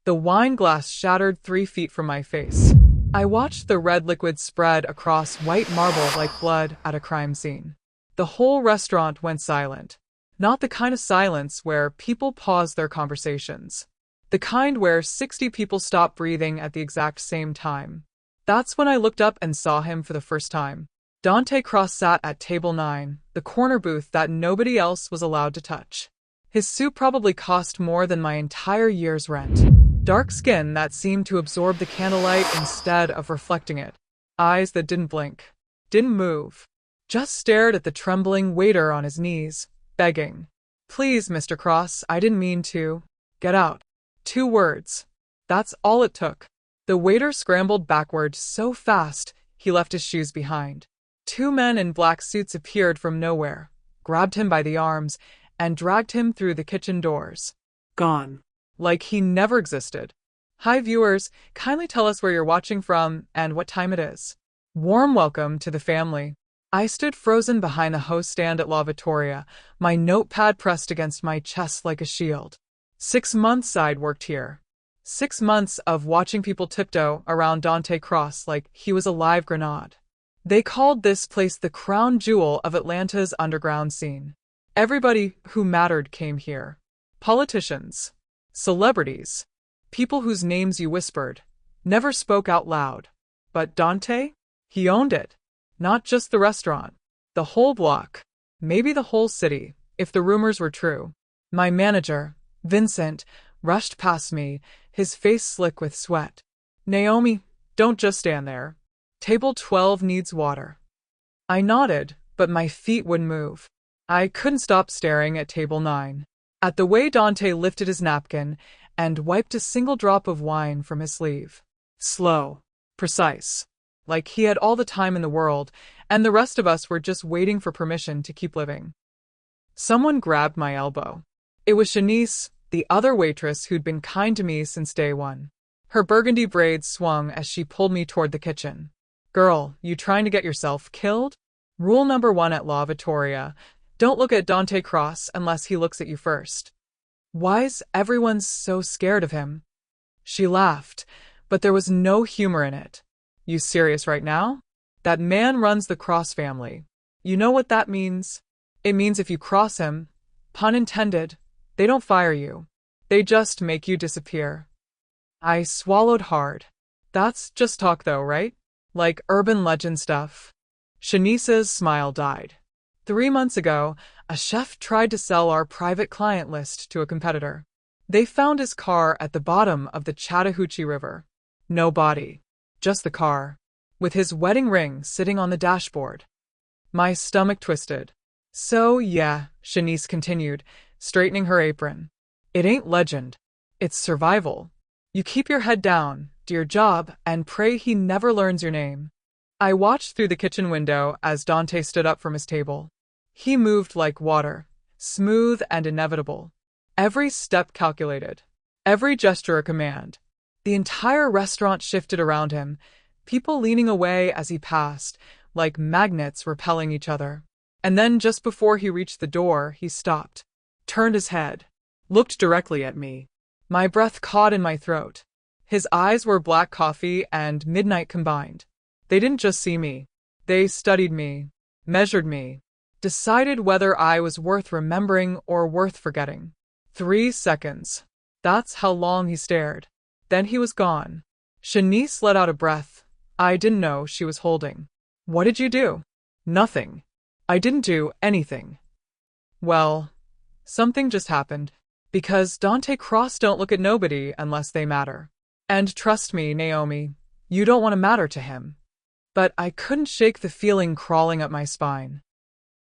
The wine glass shattered 3 feet from my face. I watched the red liquid spread across white marble like blood at a crime scene. The whole restaurant went silent. Not the kind of silence where people pause their conversations. The kind where 60 people stop breathing at the exact same time. That's when I looked up and saw him for the first time. Dante Cross sat at table 9, the corner booth that nobody else was allowed to touch. His soup probably cost more than my entire year's rent. Dark skin that seemed to absorb the candlelight instead of reflecting it. Eyes that didn't blink, didn't move, just stared at the trembling waiter on his knees, begging. "Please, Mr. Cross, I didn't mean to. Get out." 2 words. That's all it took. The waiter scrambled backward so fast, he left his shoes behind. 2 men in black suits appeared from nowhere, grabbed him by the arms, and dragged him through the kitchen doors. Gone. Like he never existed. Hi viewers, kindly tell us where you're watching from and what time it is. Warm welcome to the family. I stood frozen behind the host stand at La Vittoria, my notepad pressed against my chest like a shield. 6 months I'd worked here. 6 months of watching people tiptoe around Dante Cross like he was a live grenade. They called this place the crown jewel of Atlanta's underground scene. Everybody who mattered came here. Politicians, celebrities, people whose names you whispered, never spoke out loud. But Dante? He owned it. Not just the restaurant. The whole block. Maybe the whole city, if the rumors were true. My manager, Vincent, rushed past me, his face slick with sweat. "Naomi, don't just stand there. Table 12 needs water." I nodded, but my feet wouldn't move. I couldn't stop staring at table 9. At the way Dante lifted his napkin and wiped a single drop of wine from his sleeve. Slow. Precise. Like he had all the time in the world, and the rest of us were just waiting for permission to keep living. Someone grabbed my elbow. It was Shanice, the other waitress who'd been kind to me since day one. Her burgundy braids swung as she pulled me toward the kitchen. "Girl, you trying to get yourself killed?" Rule number 1 at La Vittoria: don't look at Dante Cross unless he looks at you first. Why's everyone so scared of him? She laughed, but there was no humor in it. "You serious right now? That man runs the Cross family. You know what that means? It means if you cross him, pun intended, they don't fire you. They just make you disappear." I swallowed hard. That's just talk though, right? Like urban legend stuff. Shanice's smile died. 3 months ago, a chef tried to sell our private client list to a competitor. They found his car at the bottom of the Chattahoochee River. No body. Just the car. With his wedding ring sitting on the dashboard. My stomach twisted. "So yeah," Shanice continued, straightening her apron. "It ain't legend. It's survival. You keep your head down, do your job, and pray he never learns your name." I watched through the kitchen window as Dante stood up from his table. He moved like water, smooth and inevitable. Every step calculated. Every gesture a command. The entire restaurant shifted around him, people leaning away as he passed, like magnets repelling each other. And then just before he reached the door, he stopped, turned his head, looked directly at me. My breath caught in my throat. His eyes were black coffee and midnight combined. They didn't just see me. They studied me, measured me, decided whether I was worth remembering or worth forgetting. 3 seconds. That's how long he stared. Then he was gone. Shanice let out a breath I didn't know she was holding. "What did you do?" "Nothing. I didn't do anything." Well, something just happened. Because Dante Cross don't look at nobody unless they matter. And trust me, Naomi, you don't want to matter to him. But I couldn't shake the feeling crawling up my spine.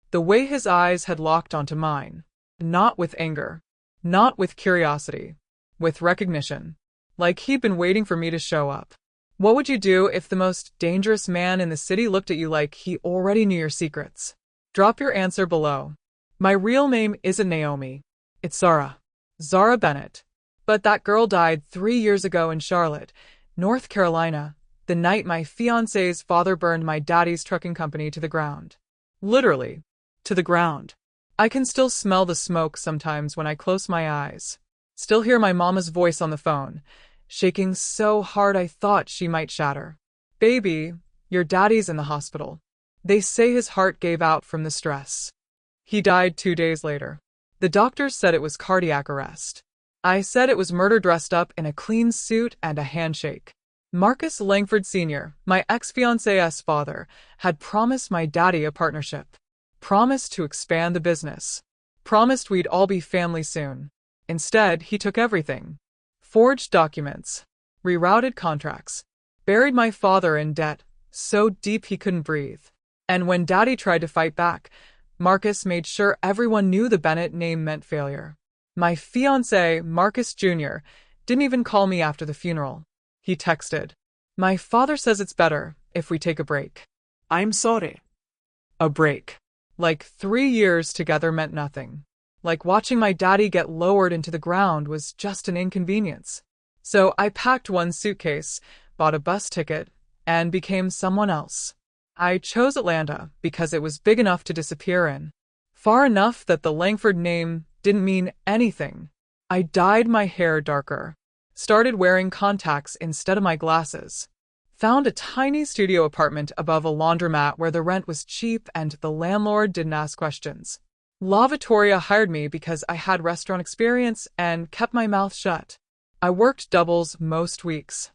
The way his eyes had locked onto mine. Not with anger. Not with curiosity. With recognition. Like he'd been waiting for me to show up. What would you do if the most dangerous man in the city looked at you like he already knew your secrets? Drop your answer below. My real name isn't Naomi. It's Zara. Zara Bennett. But that girl died 3 years ago in Charlotte, North Carolina, the night my fiancé's father burned my daddy's trucking company to the ground. Literally. To the ground. I can still smell the smoke sometimes when I close my eyes. Still hear my mama's voice on the phone, shaking so hard I thought she might shatter. Baby, your daddy's in the hospital. They say his heart gave out from the stress. He died 2 days later. The doctors said it was cardiac arrest. I said it was murder dressed up in a clean suit and a handshake. Marcus Langford Sr., my ex-fiancé's father, had promised my daddy a partnership. Promised to expand the business. Promised we'd all be family soon. Instead, he took everything. Forged documents. Rerouted contracts. Buried my father in debt, so deep he couldn't breathe. And when Daddy tried to fight back, Marcus made sure everyone knew the Bennett name meant failure. My fiancé, Marcus Jr., didn't even call me after the funeral. He texted, "My father says it's better if we take a break." I'm sorry. A break. Like 3 years together meant nothing. Like watching my daddy get lowered into the ground was just an inconvenience. So I packed one suitcase, bought a bus ticket, and became someone else. I chose Atlanta because it was big enough to disappear in. Far enough that the Langford name didn't mean anything. I dyed my hair darker. Started wearing contacts instead of my glasses. Found a tiny studio apartment above a laundromat where the rent was cheap and the landlord didn't ask questions. Lavatoria hired me because I had restaurant experience and kept my mouth shut. I worked doubles most weeks.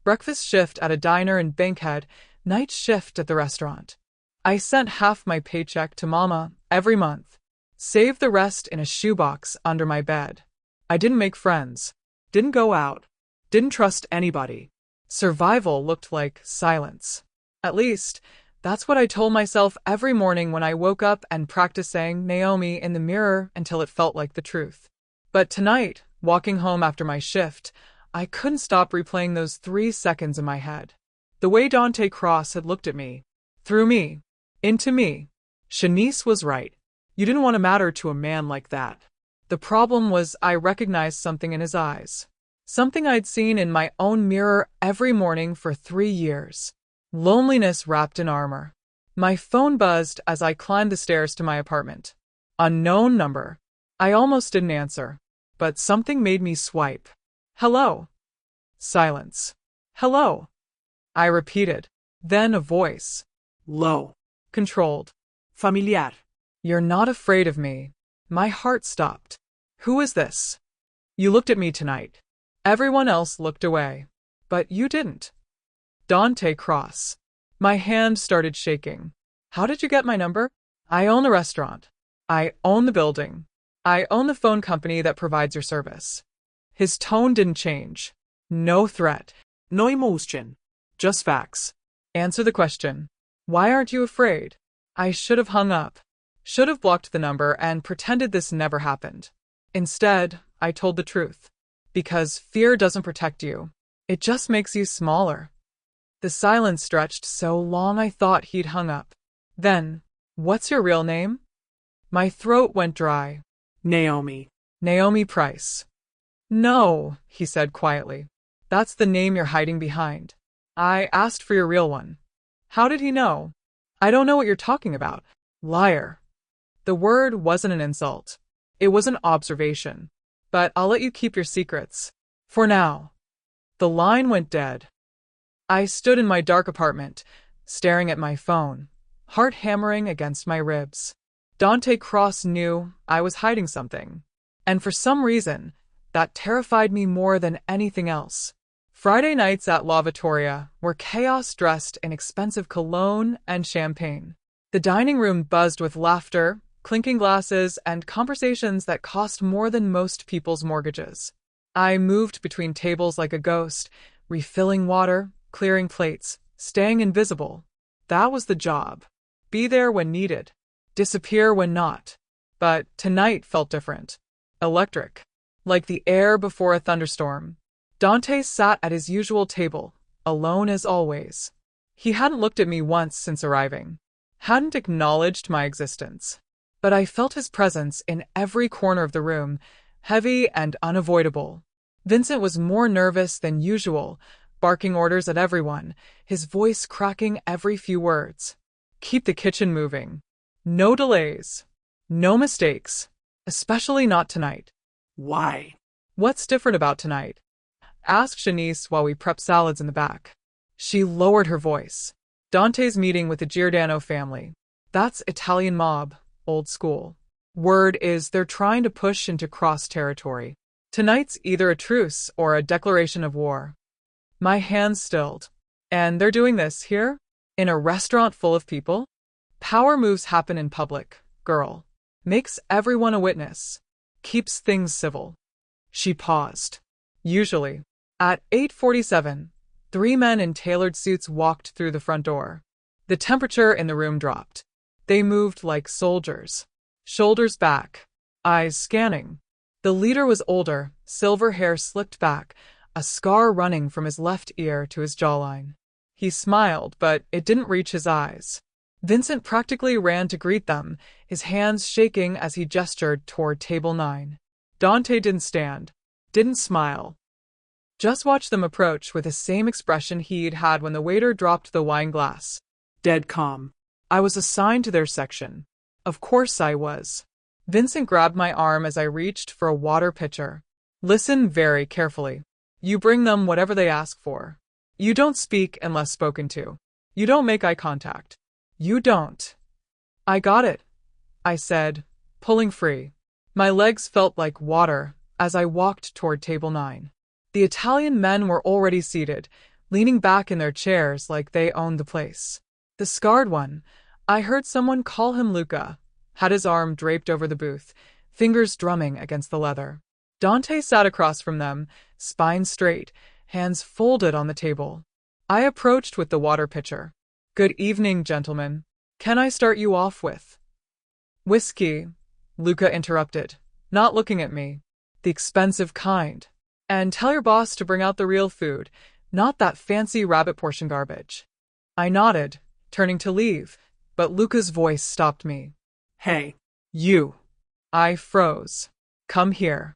Breakfast shift at a diner in Bankhead, night shift at the restaurant. I sent half my paycheck to Mama every month. Saved the rest in a shoebox under my bed. I didn't make friends. Didn't go out. Didn't trust anybody. Survival looked like silence. At least, that's what I told myself every morning when I woke up and practiced saying Naomi in the mirror until it felt like the truth. But tonight, walking home after my shift, I couldn't stop replaying those 3 seconds in my head. The way Dante Cross had looked at me. Through me. Into me. Shanice was right. You didn't want to matter to a man like that. The problem was I recognized something in his eyes. Something I'd seen in my own mirror every morning for 3 years. Loneliness wrapped in armor. My phone buzzed as I climbed the stairs to my apartment. Unknown number. I almost didn't answer, but something made me swipe. Hello. Silence. Hello. I repeated. Then a voice. Low. Controlled. Familiar. You're not afraid of me. My heart stopped. Who is this? You looked at me tonight. Everyone else looked away. But you didn't. Dante Cross. My hand started shaking. How did you get my number? I own the restaurant. I own the building. I own the phone company that provides your service. His tone didn't change. No threat. No emotion. Just facts. Answer the question. Why aren't you afraid? I should have hung up. Should have blocked the number and pretended this never happened. Instead, I told the truth. Because fear doesn't protect you. It just makes you smaller. The silence stretched so long I thought he'd hung up. Then, what's your real name? My throat went dry. Naomi. Naomi Price. No, he said quietly. That's the name you're hiding behind. I asked for your real one. How did he know? I don't know what you're talking about. Liar. The word wasn't an insult. It was an observation. But I'll let you keep your secrets. For now. The line went dead. I stood in my dark apartment, staring at my phone, heart hammering against my ribs. Dante Cross knew I was hiding something. And for some reason, that terrified me more than anything else. Friday nights at Lavatoria were chaos dressed in expensive cologne and champagne. The dining room buzzed with laughter, clinking glasses, and conversations that cost more than most people's mortgages. I moved between tables like a ghost, refilling water, clearing plates, staying invisible. That was the job. Be there when needed. Disappear when not. But tonight felt different. Electric. Like the air before a thunderstorm. Dante sat at his usual table, alone as always. He hadn't looked at me once since arriving. Hadn't acknowledged my existence. But I felt his presence in every corner of the room, heavy and unavoidable. Vincent was more nervous than usual, barking orders at everyone, his voice cracking every few words. Keep the kitchen moving. No delays. No mistakes. Especially not tonight. Why? What's different about tonight? Asked Shanice while we prepped salads in the back. She lowered her voice. Dante's meeting with the Giordano family. That's Italian mob, old school. Word is they're trying to push into cross territory. Tonight's either a truce or a declaration of war. My hands stilled. And they're doing this here? In a restaurant full of people? Power moves happen in public, girl. Makes everyone a witness. Keeps things civil. She paused. Usually. At 8:47, 3 men in tailored suits walked through the front door. The temperature in the room dropped. They moved like soldiers. Shoulders back. Eyes scanning. The leader was older, silver hair slicked back, a scar running from his left ear to his jawline. He smiled, but it didn't reach his eyes. Vincent practically ran to greet them, his hands shaking as he gestured toward table 9. Dante didn't stand, didn't smile. Just watched them approach with the same expression he'd had when the waiter dropped the wine glass. Dead calm. I was assigned to their section. Of course I was. Vincent grabbed my arm as I reached for a water pitcher. Listen very carefully. You bring them whatever they ask for. You don't speak unless spoken to. You don't make eye contact. You don't. I got it, I said, pulling free. My legs felt like water as I walked toward table 9. The Italian men were already seated, leaning back in their chairs like they owned the place. The scarred one, I heard someone call him Luca, had his arm draped over the booth, fingers drumming against the leather. Dante sat across from them, spine straight, hands folded on the table. I approached with the water pitcher. Good evening, gentlemen. Can I start you off with whiskey? Luca interrupted, not looking at me. The expensive kind. And tell your boss to bring out the real food, not that fancy rabbit portion garbage. I nodded, turning to leave, but Luca's voice stopped me. Hey. You. I froze. Come here.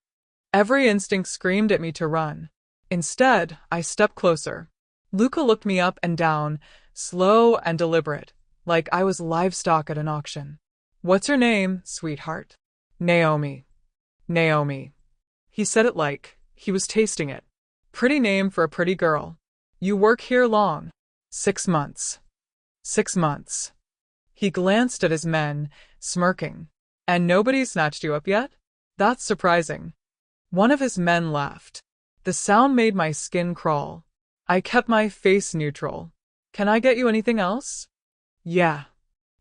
Every instinct screamed at me to run. Instead, I stepped closer. Luca looked me up and down, slow and deliberate, like I was livestock at an auction. What's your name, sweetheart? Naomi. Naomi. He said it like he was tasting it. Pretty name for a pretty girl. You work here long? 6 months. 6 months. He glanced at his men, smirking. And nobody snatched you up yet? That's surprising. One of his men laughed. The sound made my skin crawl. I kept my face neutral. Can I get you anything else? Yeah.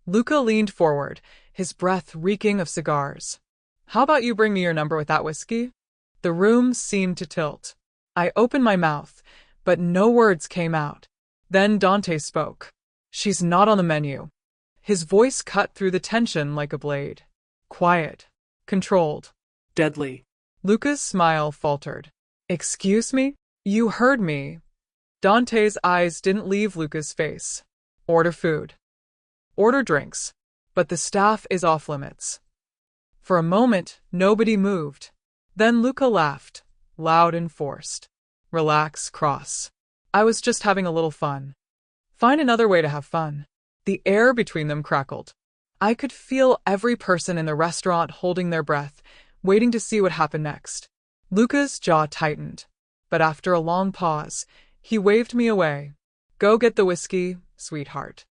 Luca leaned forward, his breath reeking of cigars. How about you bring me your number with that whiskey? The room seemed to tilt. I opened my mouth, but no words came out. Then Dante spoke. She's not on the menu. His voice cut through the tension like a blade. Quiet. Controlled. Deadly. Luca's smile faltered. Excuse me? You heard me. Dante's eyes didn't leave Luca's face. Order food. Order drinks. But the staff is off limits. For a moment, nobody moved. Then Luca laughed, loud and forced. Relax, Cross. I was just having a little fun. Find another way to have fun. The air between them crackled. I could feel every person in the restaurant holding their breath, waiting to see what happened next. Luca's jaw tightened. But after a long pause, he waved me away. Go get the whiskey, sweetheart.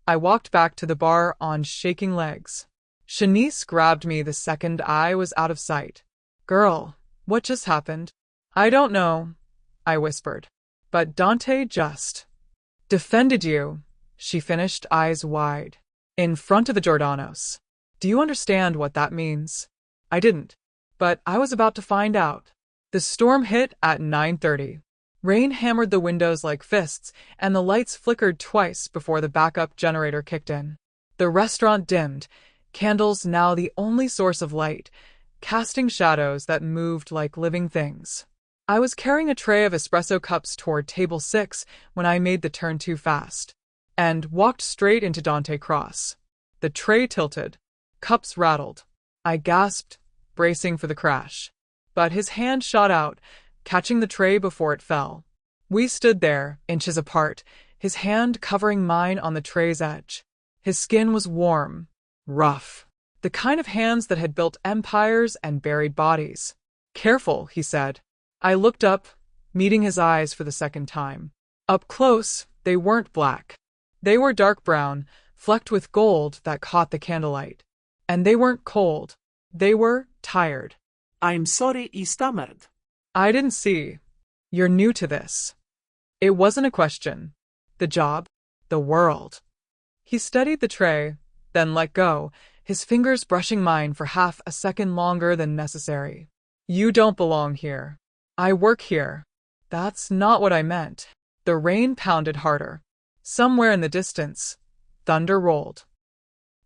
I walked back to the bar on shaking legs. Shanice grabbed me the second I was out of sight. Girl, what just happened? I don't know, I whispered. But Dante just defended you, she finished, eyes wide. In front of the Giordanos. Do you understand what that means? I didn't. But I was about to find out. The storm hit at 9:30. Rain hammered the windows like fists, and the lights flickered twice before the backup generator kicked in. The restaurant dimmed, candles now the only source of light, casting shadows that moved like living things. I was carrying a tray of espresso cups toward table 6 when I made the turn too fast, and walked straight into Dante Cross. The tray tilted. Cups rattled. I gasped, bracing for the crash. But his hand shot out, catching the tray before it fell. We stood there, inches apart, his hand covering mine on the tray's edge. His skin was warm, rough. The kind of hands that had built empires and buried bodies. Careful, he said. I looked up, meeting his eyes for the second time. Up close, they weren't black. They were dark brown, flecked with gold that caught the candlelight. And they weren't cold. They were tired. I'm sorry, he stammered. I didn't see. You're new to this. It wasn't a question. The job, the world. He steadied the tray, then let go, his fingers brushing mine for half a second longer than necessary. You don't belong here. I work here. That's not what I meant. The rain pounded harder. Somewhere in the distance, thunder rolled.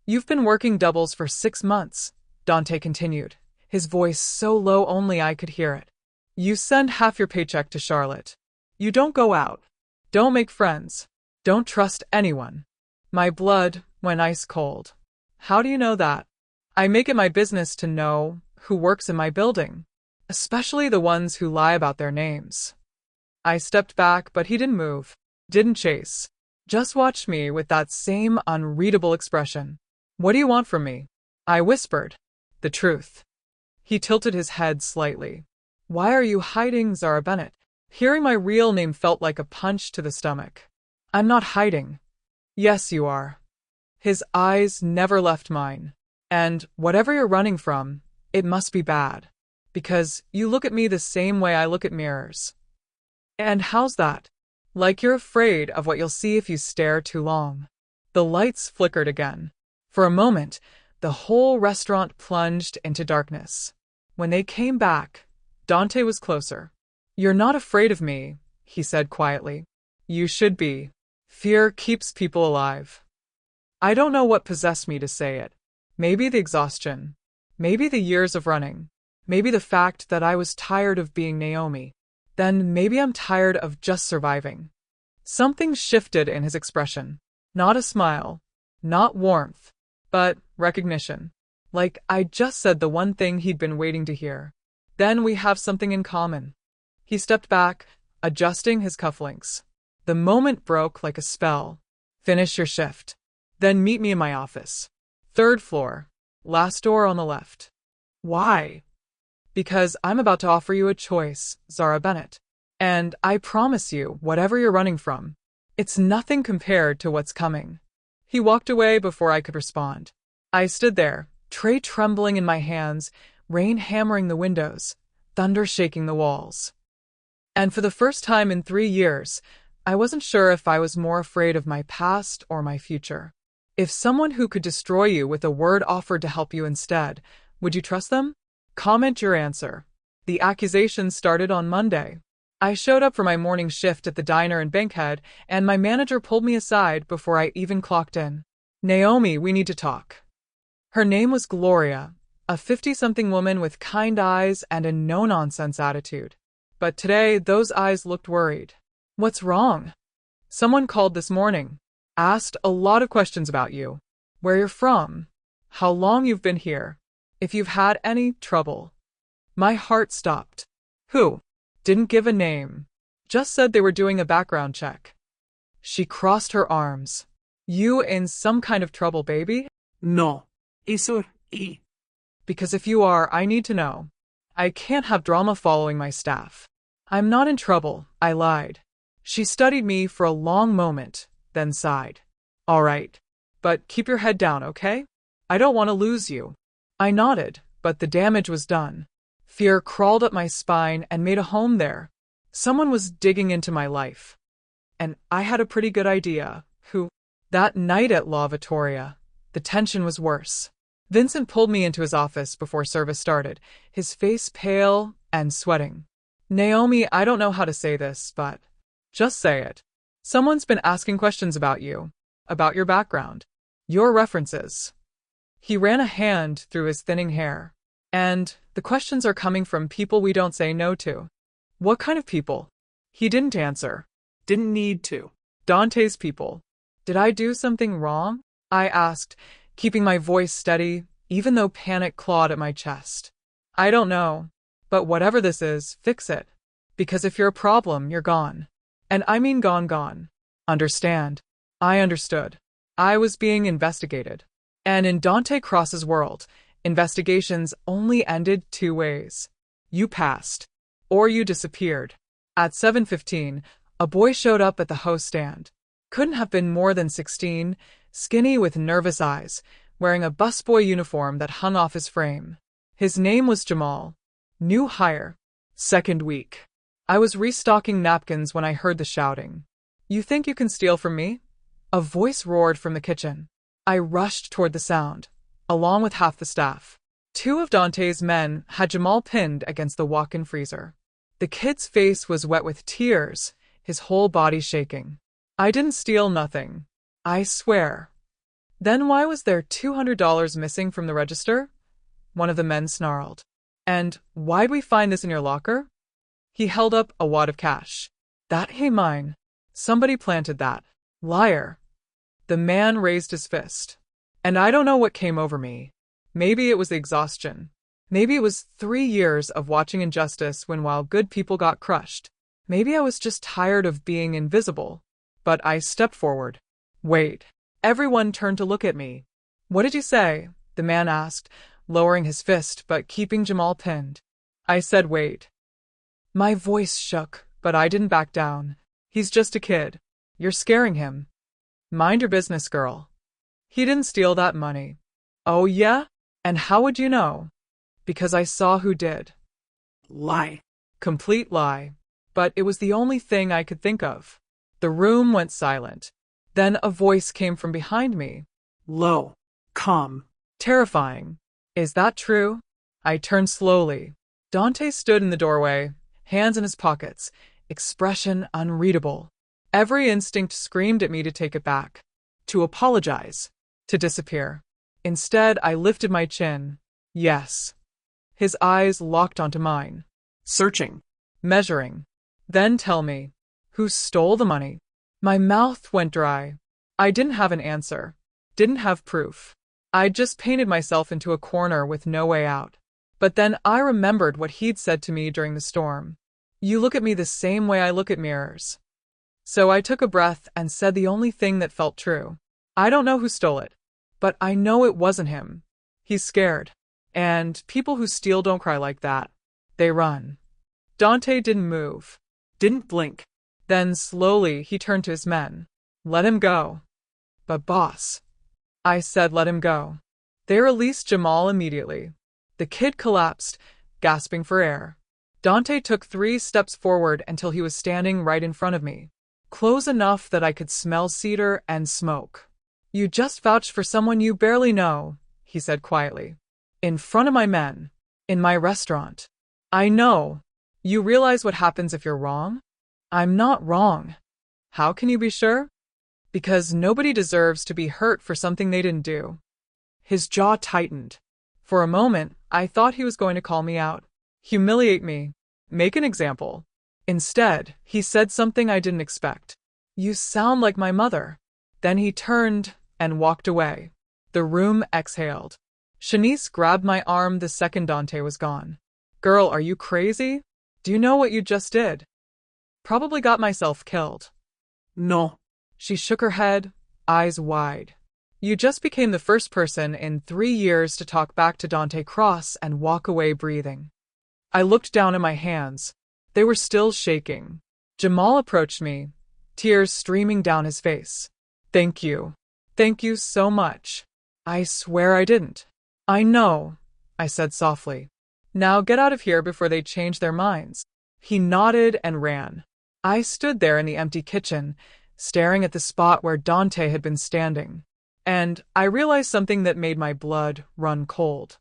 You've been working doubles for 6 months, Dante continued, his voice so low only I could hear it. You send half your paycheck to Charlotte. You don't go out. Don't make friends. Don't trust anyone. My blood went ice cold. How do you know that? I make it my business to know who works in my building, especially the ones who lie about their names. I stepped back, but he didn't move, didn't chase. Just watched me with that same unreadable expression. What do you want from me? I whispered. The truth. He tilted his head slightly. Why are you hiding, Zara Bennett? Hearing my real name felt like a punch to the stomach. I'm not hiding. Yes, you are. His eyes never left mine. And whatever you're running from, it must be bad. Because you look at me the same way I look at mirrors. And how's that? Like you're afraid of what you'll see if you stare too long. The lights flickered again. For a moment, the whole restaurant plunged into darkness. When they came back, Dante was closer. You're not afraid of me, he said quietly. You should be. Fear keeps people alive. I don't know what possessed me to say it. Maybe the exhaustion. Maybe the years of running. Maybe the fact that I was tired of being Naomi. Then maybe I'm tired of just surviving. Something shifted in his expression. Not a smile. Not warmth. But recognition. Like I just said the one thing he'd been waiting to hear. Then we have something in common. He stepped back, adjusting his cufflinks. The moment broke like a spell. Finish your shift. Then meet me in my office. 3rd floor. Last door on the left. Why? Because I'm about to offer you a choice, Zara Bennett. And I promise you, whatever you're running from, it's nothing compared to what's coming. He walked away before I could respond. I stood there, tray trembling in my hands, rain hammering the windows, thunder shaking the walls. And for the first time in 3 years, I wasn't sure if I was more afraid of my past or my future. If someone who could destroy you with a word offered to help you instead, would you trust them? Comment your answer. The accusations started on Monday. I showed up for my morning shift at the diner in Bankhead, and my manager pulled me aside before I even clocked in. Naomi, we need to talk. Her name was Gloria, a 50-something woman with kind eyes and a no-nonsense attitude. But today, those eyes looked worried. What's wrong? Someone called this morning. Asked a lot of questions about you. Where you're from. How long you've been here. If you've had any trouble. My heart stopped. Who? Didn't give a name. Just said they were doing a background check. She crossed her arms. You in some kind of trouble, baby? No. Eso y. Because if you are, I need to know. I can't have drama following my staff. I'm not in trouble, I lied. She studied me for a long moment, then sighed. All right. But keep your head down, okay? I don't want to lose you. I nodded, but the damage was done. Fear crawled up my spine and made a home there. Someone was digging into my life. And I had a pretty good idea. Who? That night at La Vittoria, the tension was worse. Vincent pulled me into his office before service started, his face pale and sweating. Naomi, I don't know how to say this, but just say it. Someone's been asking questions about you, about your background, your references. He ran a hand through his thinning hair. And the questions are coming from people we don't say no to. What kind of people? He didn't answer. Didn't need to. Dante's people. Did I do something wrong? I asked, keeping my voice steady, even though panic clawed at my chest. I don't know. But whatever this is, fix it. Because if you're a problem, you're gone. And I mean gone. Understand? I understood. I was being investigated. And in Dante Cross's world, investigations only ended 2 ways. You passed. or you disappeared. At 7:15, a boy showed up at the host stand. Couldn't have been more than 16, skinny with nervous eyes, wearing a busboy uniform that hung off his frame. His name was Jamal. New hire. Second week. I was restocking napkins when I heard the shouting. You think you can steal from me? A voice roared from the kitchen. I rushed toward the sound, along with half the staff. Two of Dante's men had Jamal pinned against the walk-in freezer. The kid's face was wet with tears, his whole body shaking. I didn't steal nothing. I swear. Then why was there $200 missing from the register? One of the men snarled. And why'd we find this in your locker? He held up a wad of cash. That ain't mine. Somebody planted that. Liar. The man raised his fist. And I don't know what came over me. Maybe it was the exhaustion. Maybe it was 3 years of watching injustice when while good people got crushed. Maybe I was just tired of being invisible. But I stepped forward. Wait. Everyone turned to look at me. What did you say? The man asked, lowering his fist but keeping Jamal pinned. I said wait. My voice shook, but I didn't back down. He's just a kid. You're scaring him. Mind your business, girl. He didn't steal that money. Oh yeah? And how would you know? Because I saw who did. Lie. Complete lie. But it was the only thing I could think of. The room went silent. Then a voice came from behind me. Low. Calm. Terrifying. Is that true? I turned slowly. Dante stood in the doorway, hands in his pockets, expression unreadable. Every instinct screamed at me to take it back, to apologize, to disappear. Instead, I lifted my chin. Yes. His eyes locked onto mine. Searching. Measuring. Then tell me, who stole the money? My mouth went dry. I didn't have an answer. Didn't have proof. I'd just painted myself into a corner with no way out. But then I remembered what he'd said to me during the storm. You look at me the same way I look at mirrors. So I took a breath and said the only thing that felt true. I don't know who stole it, but I know it wasn't him. He's scared. And people who steal don't cry like that. They run. Dante didn't move. Didn't blink. Then slowly he turned to his men. Let him go. But boss. I said let him go. They released Jamal immediately. The kid collapsed, gasping for air. Dante took 3 steps forward until he was standing right in front of me. Close enough that I could smell cedar and smoke. You just vouched for someone you barely know, he said quietly. In front of my men. In my restaurant. I know. You realize what happens if you're wrong? I'm not wrong. How can you be sure? Because nobody deserves to be hurt for something they didn't do. His jaw tightened. For a moment, I thought he was going to call me out. Humiliate me. Make an example. Instead, he said something I didn't expect. You sound like my mother. Then he turned and walked away. The room exhaled. Shanice grabbed my arm the second Dante was gone. Girl, are you crazy? Do you know what you just did? Probably got myself killed. No. She shook her head, eyes wide. You just became the first person in 3 years to talk back to Dante Cross and walk away breathing. I looked down at my hands. They were still shaking. Jamal approached me, tears streaming down his face. Thank you. Thank you so much. I swear I didn't. I know, I said softly. Now get out of here before they change their minds. He nodded and ran. I stood there in the empty kitchen, staring at the spot where Dante had been standing. And I realized something that made my blood run cold.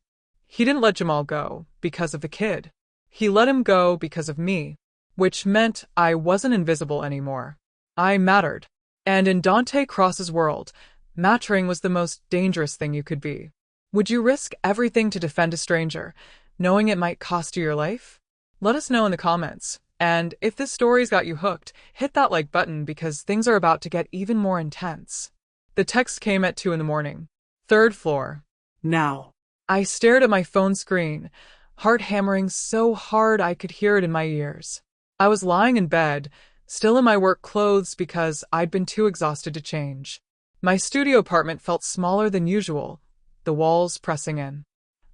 He didn't let Jamal go because of the kid. He let him go because of me, which meant I wasn't invisible anymore. I mattered. And in Dante Cross's world, mattering was the most dangerous thing you could be. Would you risk everything to defend a stranger, knowing it might cost you your life? Let us know in the comments. And if this story's got you hooked, hit that like button because things are about to get even more intense. The text came at 2 a.m. 3rd floor. Now. I stared at my phone screen, heart hammering so hard I could hear it in my ears. I was lying in bed, still in my work clothes because I'd been too exhausted to change. My studio apartment felt smaller than usual, the walls pressing in.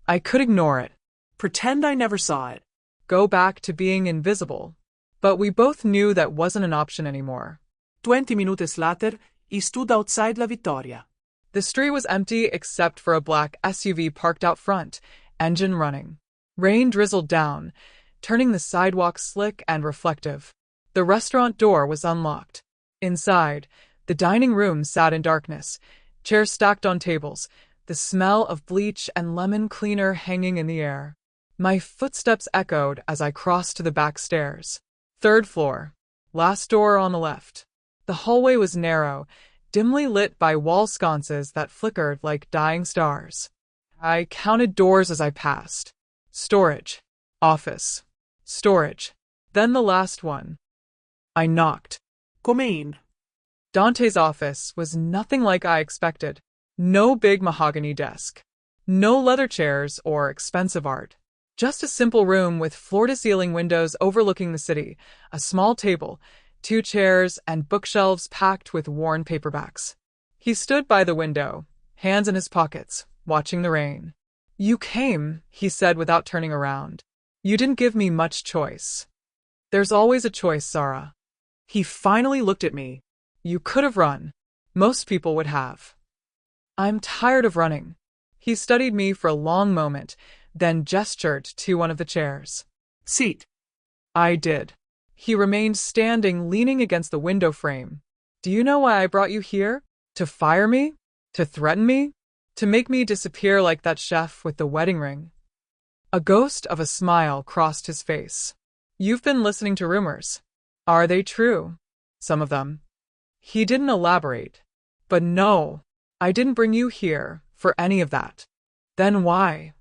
I could ignore it. Pretend I never saw it. go back to being invisible. But we both knew that wasn't an option anymore. 20 minutes later, he stood outside La Vittoria. The street was empty except for a black SUV parked out front, engine running. Rain drizzled down, turning the sidewalk slick and reflective. The restaurant door was unlocked. Inside, the dining room sat in darkness, chairs stacked on tables, the smell of bleach and lemon cleaner hanging in the air. My footsteps echoed as I crossed to the back stairs. 3rd floor. Last door on the left. The hallway was narrow, dimly lit by wall sconces that flickered like dying stars. I counted doors as I passed. Storage. Office. Storage. Then the last one. I knocked. Come in. Dante's office was nothing like I expected. No big mahogany desk. No leather chairs or expensive art. Just a simple room with floor-to-ceiling windows overlooking the city, a small table, 2 chairs, and bookshelves packed with worn paperbacks. He stood by the window, hands in his pockets, watching the rain. "You came," he said without turning around. "You didn't give me much choice." "There's always a choice, Sarah." He finally looked at me. "You could have run. Most people would have." "I'm tired of running." He studied me for a long moment, then gestured to one of the chairs. "Sit." I did. He remained standing, leaning against the window frame. "Do you know why I brought you here? To fire me? To threaten me? To make me disappear like that chef with the wedding ring?" A ghost of a smile crossed his face. "You've been listening to rumors. Are they true?" "Some of them." He didn't elaborate. "But no, I didn't bring you here for any of that." "Then why?"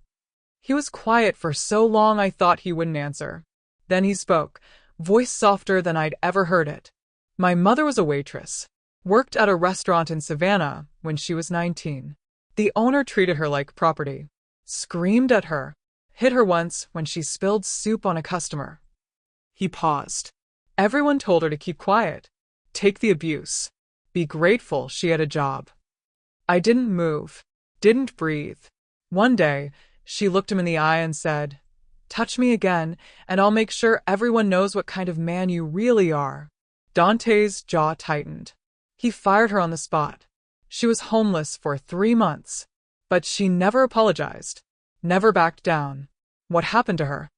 He was quiet for so long I thought he wouldn't answer. Then he spoke, voice softer than I'd ever heard it. "My mother was a waitress. Worked at a restaurant in Savannah when she was 19. The owner treated her like property. Screamed at her. Hit her once when she spilled soup on a customer." He paused. "Everyone told her to keep quiet. Take the abuse. Be grateful she had a job." I didn't move. Didn't breathe. One day, she looked him in the eye and said, "Touch me again, and I'll make sure everyone knows what kind of man you really are." Dante's jaw tightened. He fired her on the spot. She was homeless for 3 months. But she never apologized. Never backed down. What happened to her?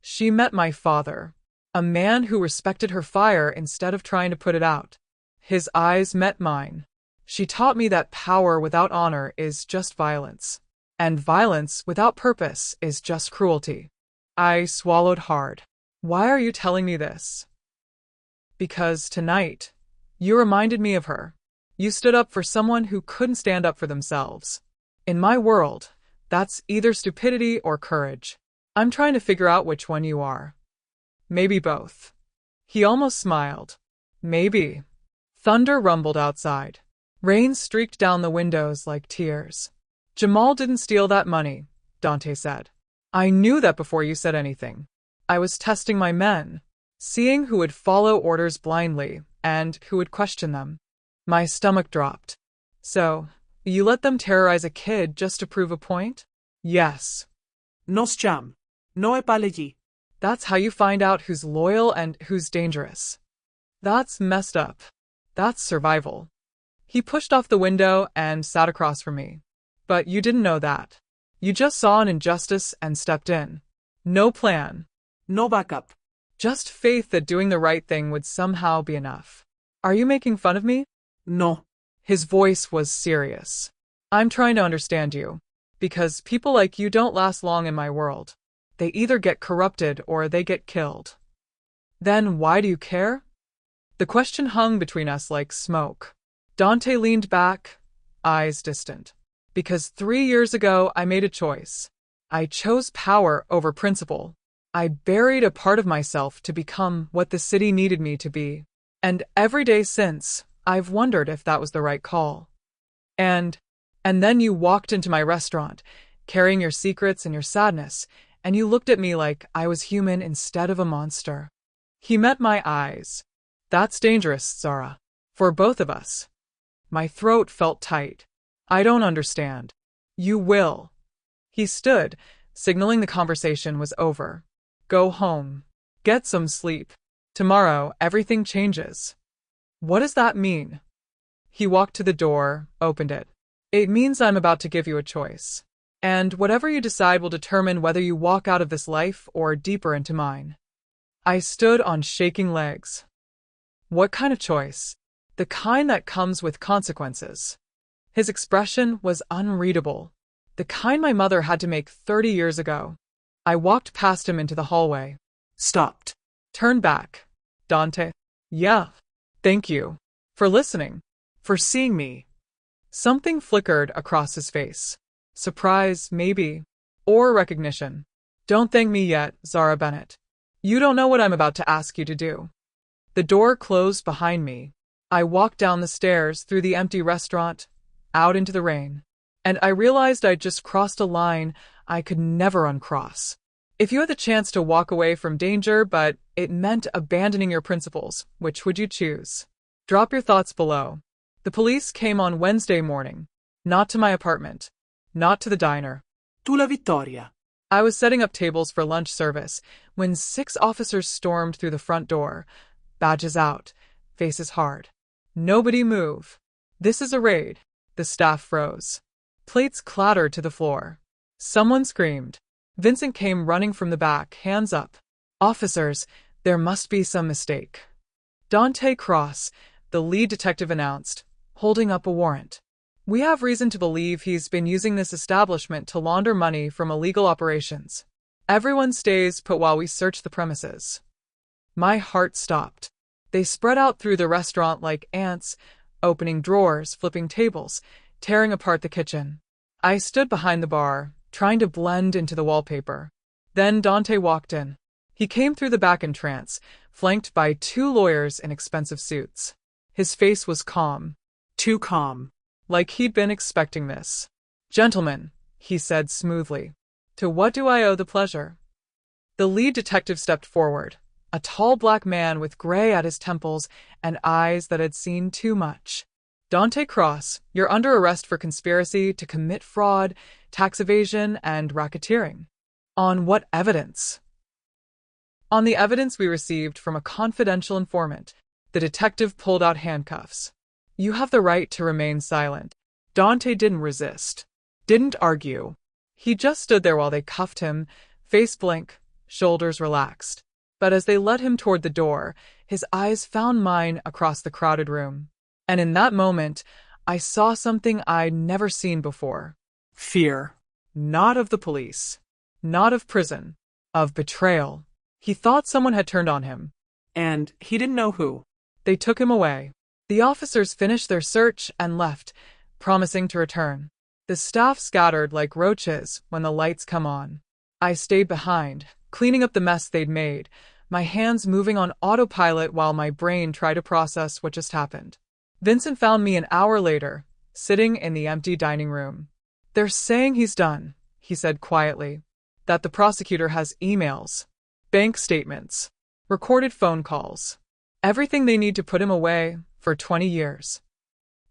She met my father. A man who respected her fire instead of trying to put it out. His eyes met mine. She taught me that power without honor is just violence. And violence without purpose is just cruelty. I swallowed hard. "Why are you telling me this?" "Because tonight, you reminded me of her. You stood up for someone who couldn't stand up for themselves. In my world, that's either stupidity or courage. I'm trying to figure out which one you are." "Maybe both." He almost smiled. "Maybe." Thunder rumbled outside. Rain streaked down the windows like tears. "Jamal didn't steal that money," Dante said. "I knew that before you said anything. I was testing my men, seeing who would follow orders blindly and who would question them." My stomach dropped. "So, you let them terrorize a kid just to prove a point?" "Yes." "Nos jam. No e palegi." "That's how you find out who's loyal and who's dangerous." "That's messed up. That's survival." He pushed off the window and sat across from me. "But you didn't know that. You just saw an injustice and stepped in. No plan. No backup. Just faith that doing the right thing would somehow be enough. Are you making fun of me?" No. His voice was serious. "I'm trying to understand you. Because people like you don't last long in my world. They either get corrupted or they get killed." "Then why do you care?" The question hung between us like smoke. Dante leaned back, eyes distant. "Because 3 years ago I made a choice. I chose power over principle. I buried a part of myself to become what the city needed me to be. And every day since, I've wondered if that was the right call. And then you walked into my restaurant, carrying your secrets and your sadness, and you looked at me like I was human instead of a monster." He met my eyes. "That's dangerous, Zara. For both of us." My throat felt tight. "I don't understand." "You will." He stood, signaling the conversation was over. Go home. Get some sleep. Tomorrow, everything changes. What does that mean? He walked to the door, opened it. It means I'm about to give you a choice. And whatever you decide will determine whether you walk out of this life or deeper into mine. I stood on shaking legs. What kind of choice? The kind that comes with consequences. His expression was unreadable. The kind my mother had to make 30 years ago. I walked past him into the hallway. Stopped. Turn back. Dante. Yeah. Thank you. For listening. For seeing me. Something flickered across his face. Surprise, maybe. Or recognition. Don't thank me yet, Zara Bennett. You don't know what I'm about to ask you to do. The door closed behind me. I walked down the stairs through the empty restaurant, out into the rain. And I realized I'd just crossed a line I could never uncross. If you had the chance to walk away from danger, but it meant abandoning your principles, which would you choose? Drop your thoughts below. The police came on Wednesday morning. Not to my apartment. Not to the diner. Tu la vittoria. I was setting up tables for lunch service when 6 officers stormed through the front door. Badges out. Faces hard. Nobody move. This is a raid. The staff froze. Plates clattered to the floor. Someone screamed. Vincent came running from the back, hands up. Officers, there must be some mistake. Dante Cross, the lead detective announced, holding up a warrant. We have reason to believe he's been using this establishment to launder money from illegal operations. Everyone stays put while we search the premises. My heart stopped. They spread out through the restaurant like ants, opening drawers, flipping tables, tearing apart the kitchen. I stood behind the bar, trying to blend into the wallpaper. Then Dante walked in. He came through the back entrance, flanked by 2 lawyers in expensive suits. His face was calm. Too calm. Like he'd been expecting this. Gentlemen, he said smoothly. To what do I owe the pleasure? The lead detective stepped forward, a tall black man with gray at his temples and eyes that had seen too much. Dante Cross, you're under arrest for conspiracy to commit fraud, tax evasion, and racketeering. On what evidence? On the evidence we received from a confidential informant. The detective pulled out handcuffs. You have the right to remain silent. Dante didn't resist. Didn't argue. He just stood there while they cuffed him, face blank, shoulders relaxed. But as they led him toward the door, his eyes found mine across the crowded room. And in that moment, I saw something I'd never seen before. Fear. Not of the police. Not of prison. Of betrayal. He thought someone had turned on him. And he didn't know who. They took him away. The officers finished their search and left, promising to return. The staff scattered like roaches when the lights come on. I stayed behind, cleaning up the mess they'd made, my hands moving on autopilot while my brain tried to process what just happened. Vincent found me an hour later, sitting in the empty dining room. They're saying he's done, he said quietly. That the prosecutor has emails, bank statements, recorded phone calls. Everything they need to put him away for 20 years.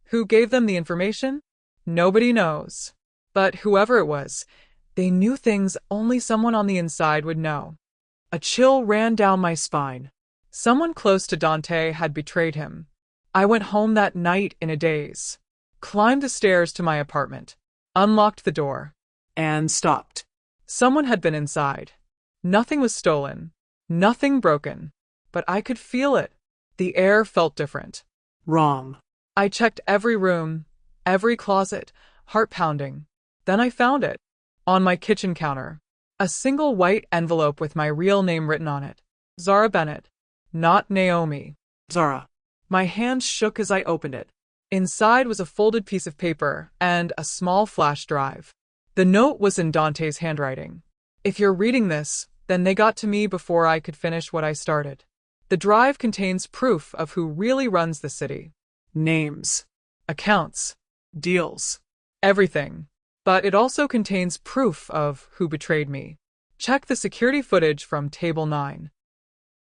Who gave them the information? Nobody knows. But whoever it was, they knew things only someone on the inside would know. A chill ran down my spine. Someone close to Dante had betrayed him. I went home that night in a daze, climbed the stairs to my apartment, unlocked the door, And stopped. Someone had been inside. Nothing was stolen, nothing broken, but I could feel it. The air felt different. Wrong. I checked every room, every closet, heart pounding. Then I found it. On my kitchen counter. A single white envelope with my real name written on it. Zara Bennett. Not Naomi. Zara. My hand shook as I opened it. Inside was a folded piece of paper and a small flash drive. The note was in Dante's handwriting. If you're reading this, then they got to me before I could finish what I started. The drive contains proof of who really runs the city. Names. Accounts. Deals. Everything. But it also contains proof of who betrayed me. Check the security footage from Table 9.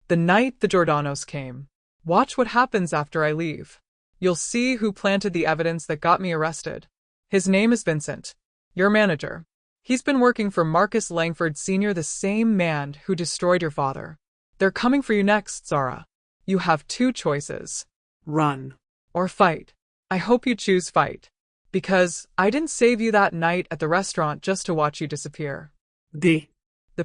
The night the Giordano's came. Watch what happens after I leave. You'll see who planted the evidence that got me arrested. His name is Vincent. Your manager. He's been working for Marcus Langford Sr., the same man who destroyed your father. They're coming for you next, Zara. You have two choices. Run. Or fight. I hope you choose fight. Because I didn't save you that night at the restaurant just to watch you disappear. The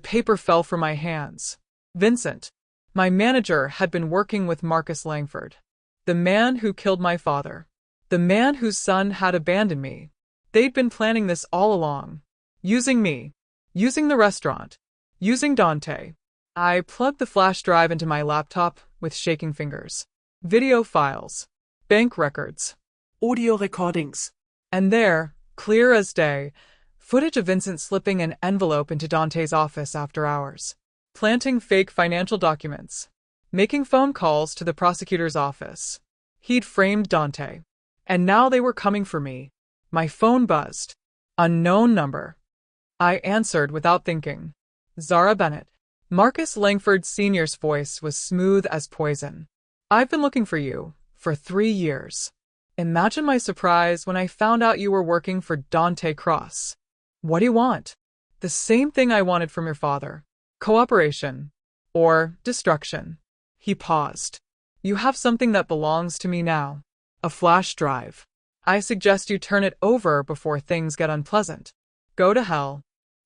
paper fell from my hands. Vincent, my manager, had been working with Marcus Langford. The man who killed my father. The man whose son had abandoned me. They'd been planning this all along. Using me. Using the restaurant. Using Dante. I plugged the flash drive into my laptop with shaking fingers. Video files. Bank records. audio recordings. And there, clear as day, footage of Vincent slipping an envelope into Dante's office after hours. Planting fake financial documents. Making phone calls to the prosecutor's office. He'd framed Dante. And now they were coming for me. My phone buzzed. Unknown number. I answered without thinking. Zara Bennett. Marcus Langford Sr.'s voice was smooth as poison. I've been looking for you for 3 years. Imagine my surprise when I found out you were working for Dante Cross. What do you want? The same thing I wanted from your father. Cooperation. Or destruction. He paused. You have something that belongs to me now. A flash drive. I suggest you turn it over before things get unpleasant. Go to hell.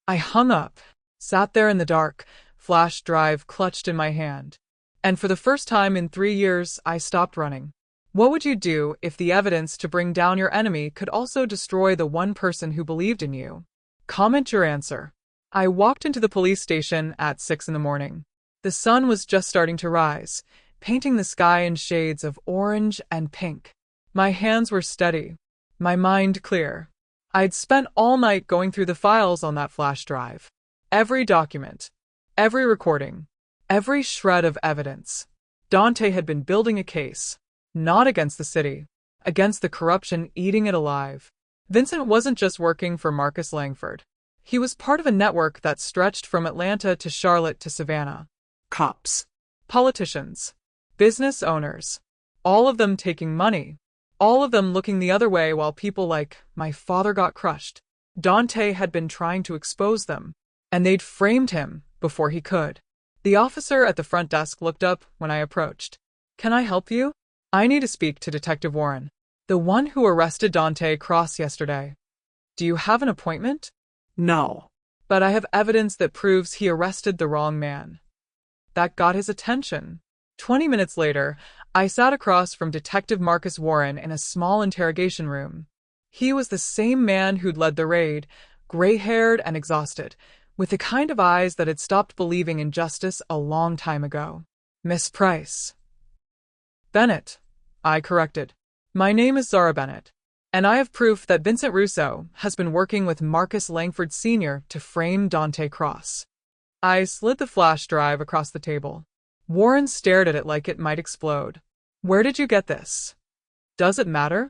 I hung up, sat there in the dark, flash drive clutched in my hand. And for the first time in 3 years, I stopped running. What would you do if the evidence to bring down your enemy could also destroy the one person who believed in you? Comment your answer. I walked into the police station at 6 in the morning. The sun was just starting to rise, painting the sky in shades of orange and pink. My hands were steady, my mind clear. I'd spent all night going through the files on that flash drive. Every document, every recording, every shred of evidence. Dante had been building a case, not against the city, against the corruption eating it alive. Vincent wasn't just working for Marcus Langford. He was part of a network that stretched from Atlanta to Charlotte to Savannah. Cops. Politicians. Business owners. All of them taking money. All of them looking the other way while people like my father got crushed. Dante had been trying to expose them, and they'd framed him before he could. The officer at the front desk looked up when I approached. Can I help you? I need to speak to Detective Warren, the one who arrested Dante Cross yesterday. Do you have an appointment? No. But I have evidence that proves he arrested the wrong man. That got his attention. 20 minutes later, I sat across from Detective Marcus Warren in a small interrogation room. He was the same man who'd led the raid, gray-haired and exhausted, with the kind of eyes that had stopped believing in justice a long time ago. Miss Price. Bennett, I corrected. My name is Zara Bennett, and I have proof that Vincent Russo has been working with Marcus Langford Sr. to frame Dante Cross. I slid the flash drive across the table. Warren stared at it like it might explode. Where did you get this? Does it matter?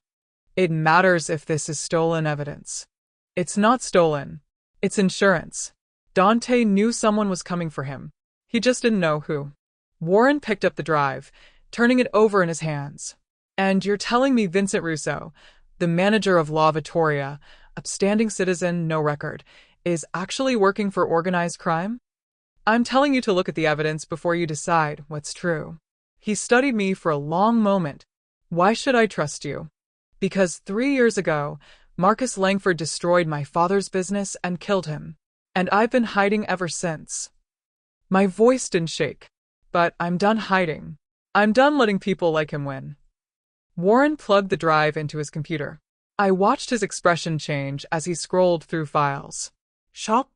It matters if this is stolen evidence. It's not stolen. It's insurance. Dante knew someone was coming for him. He just didn't know who. Warren picked up the drive, turning it over in his hands. And you're telling me Vincent Russo, the manager of La Vittoria, upstanding citizen, no record, is actually working for organized crime? I'm telling you to look at the evidence before you decide what's true. He studied me for a long moment. Why should I trust you? Because 3 years ago, Marcus Langford destroyed my father's business and killed him. And I've been hiding ever since. My voice didn't shake. But I'm done hiding. I'm done letting people like him win. Warren plugged the drive into his computer. I watched his expression change as he scrolled through files. Shock.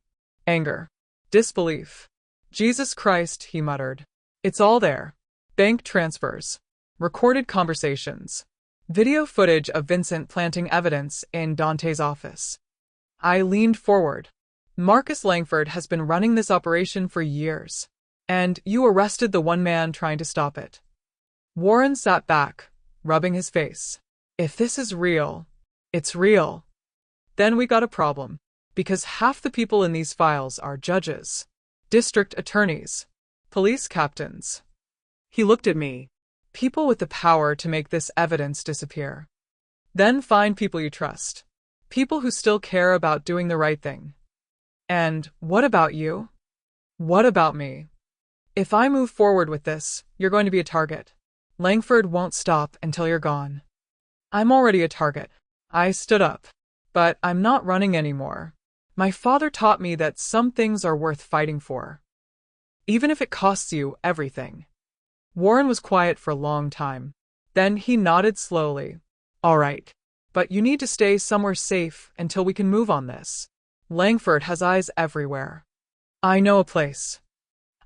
Anger. Disbelief. Jesus Christ, he muttered. It's all there. Bank transfers. Recorded conversations. Video footage of Vincent planting evidence in Dante's office. I leaned forward. Marcus Langford has been running this operation for years. And you arrested the one man trying to stop it. Warren sat back, rubbing his face. If this is real, it's real. Then we got a problem. Because half the people in these files are judges, district attorneys, police captains. He looked at me. People with the power to make this evidence disappear. Then find people you trust. People who still care about doing the right thing. And what about you? What about me? If I move forward with this, you're going to be a target. Langford won't stop until you're gone. I'm already a target. I stood up. But I'm not running anymore. My father taught me that some things are worth fighting for, even if it costs you everything. Warren was quiet for a long time. Then he nodded slowly. All right. But you need to stay somewhere safe until we can move on this. Langford has eyes everywhere. I know a place.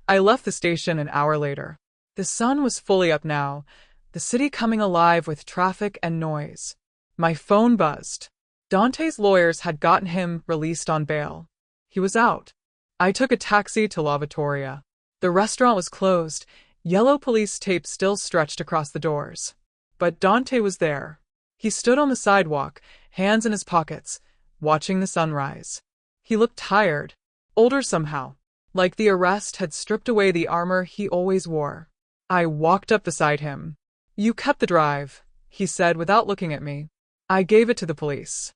I left the station an hour later. The sun was fully up now, the city coming alive with traffic and noise. My phone buzzed. Dante's lawyers had gotten him released on bail. He was out. I took a taxi to Lavatoria. The restaurant was closed, yellow police tape still stretched across the doors. But Dante was there. He stood on the sidewalk, hands in his pockets, watching the sunrise. He looked tired, older somehow, like the arrest had stripped away the armor he always wore. I walked up beside him. You kept the drive, he said without looking at me. I gave it to the police.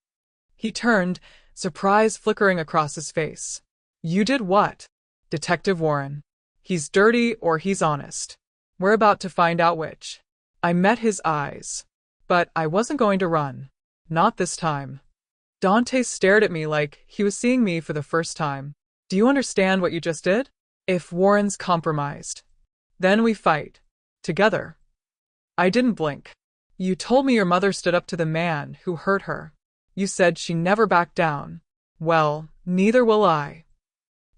He turned, surprise flickering across his face. You did what? Detective Warren. He's dirty or he's honest. We're about to find out which. I met his eyes. But I wasn't going to run. Not this time. Dante stared at me like he was seeing me for the first time. Do you understand what you just did? If Warren's compromised, then we fight. Together. I didn't blink. You told me your mother stood up to the man who hurt her. You said she never backed down. Well, neither will I.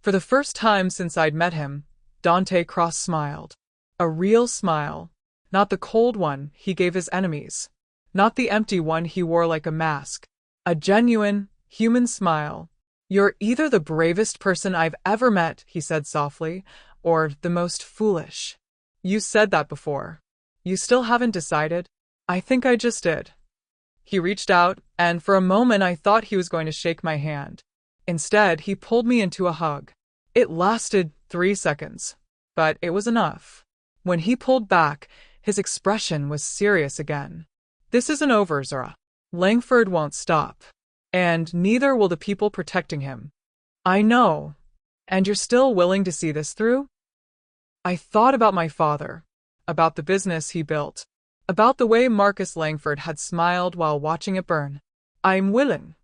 For the first time since I'd met him, Dante cross-smiled. A real smile. Not the cold one he gave his enemies. Not the empty one he wore like a mask. A genuine, human smile. You're either the bravest person I've ever met, he said softly, or the most foolish. You said that before. You still haven't decided? I think I just did. He reached out, and for a moment I thought he was going to shake my hand. Instead, he pulled me into a hug. It lasted 3 seconds, but it was enough. When he pulled back, his expression was serious again. This isn't over, Zara. Langford won't stop. And neither will the people protecting him. I know. And you're still willing to see this through? I thought about my father, about the business he built, about the way Marcus Langford had smiled while watching it burn. I'm willing.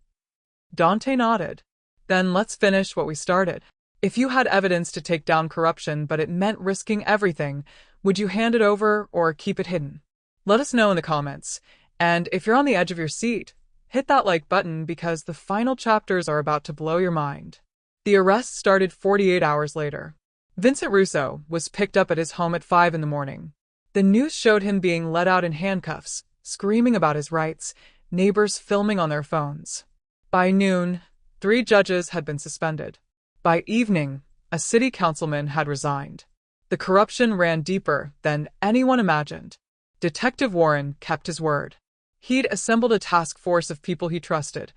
Dante nodded. Then let's finish what we started. If you had evidence to take down corruption but it meant risking everything, would you hand it over or keep it hidden? Let us know in the comments. And if you're on the edge of your seat, hit that like button because the final chapters are about to blow your mind. The arrest started 48 hours later. Vincent Russo was picked up at his home at 5 in the morning. The news showed him being let out in handcuffs, screaming about his rights, neighbors filming on their phones. By noon, 3 judges had been suspended. By evening, a city councilman had resigned. The corruption ran deeper than anyone imagined. Detective Warren kept his word. He'd assembled a task force of people he trusted,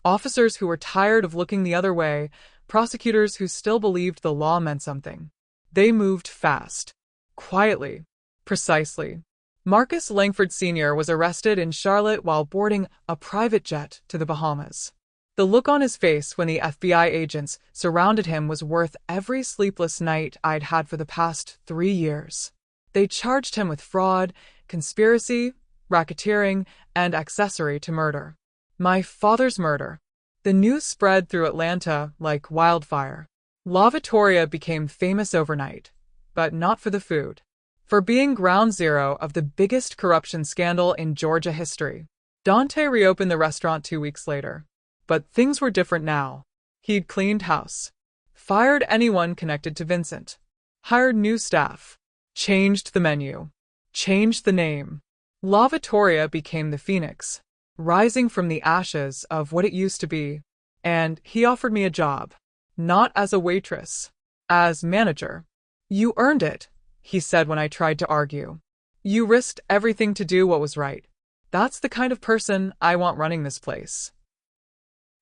officers who were tired of looking the other way, prosecutors who still believed the law meant something. They moved fast, quietly, precisely. Marcus Langford Sr. was arrested in Charlotte while boarding a private jet to the Bahamas. The look on his face when the FBI agents surrounded him was worth every sleepless night I'd had for the past 3 years. They charged him with fraud, conspiracy, racketeering, and accessory to murder. My father's murder. The news spread through Atlanta like wildfire. Lavatoria became famous overnight, but not for the food. For being ground zero of the biggest corruption scandal in Georgia history. Dante reopened the restaurant 2 weeks later. But things were different now. He'd cleaned house, fired anyone connected to Vincent, hired new staff, changed the menu, changed the name. Lavatoria became the phoenix, rising from the ashes of what it used to be. And he offered me a job, not as a waitress, as manager. You earned it, he said when I tried to argue. You risked everything to do what was right. That's the kind of person I want running this place.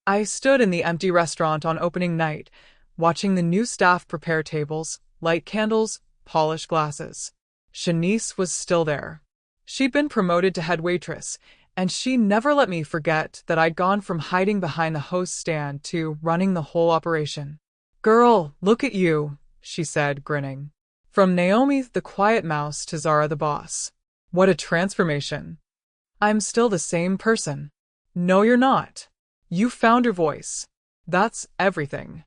I stood in the empty restaurant on opening night, watching the new staff prepare tables, light candles, polish glasses. Shanice was still there. She'd been promoted to head waitress, And she never let me forget that I'd gone from hiding behind the host stand to running the whole operation. "Girl, look at you," she said, grinning. "From Naomi the quiet mouse to Zara the boss. What a transformation." "I'm still the same person." "No, you're not. You found your voice. That's everything."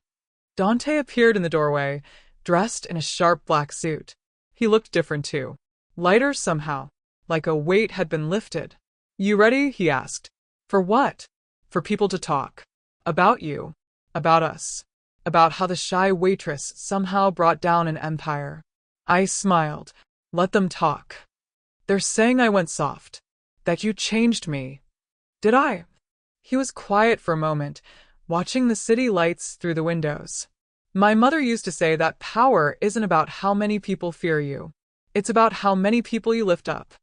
Dante appeared in the doorway, dressed in a sharp black suit. He looked different too. Lighter somehow, like a weight had been lifted. "You ready?" he asked. "For what?" "For people to talk. About you. About us. About how the shy waitress somehow brought down an empire." I smiled. "Let them talk. They're saying I went soft. That you changed me." "Did I?" He was quiet for a moment, watching the city lights through the windows. "My mother used to say that power isn't about how many people fear you. It's about how many people you lift up."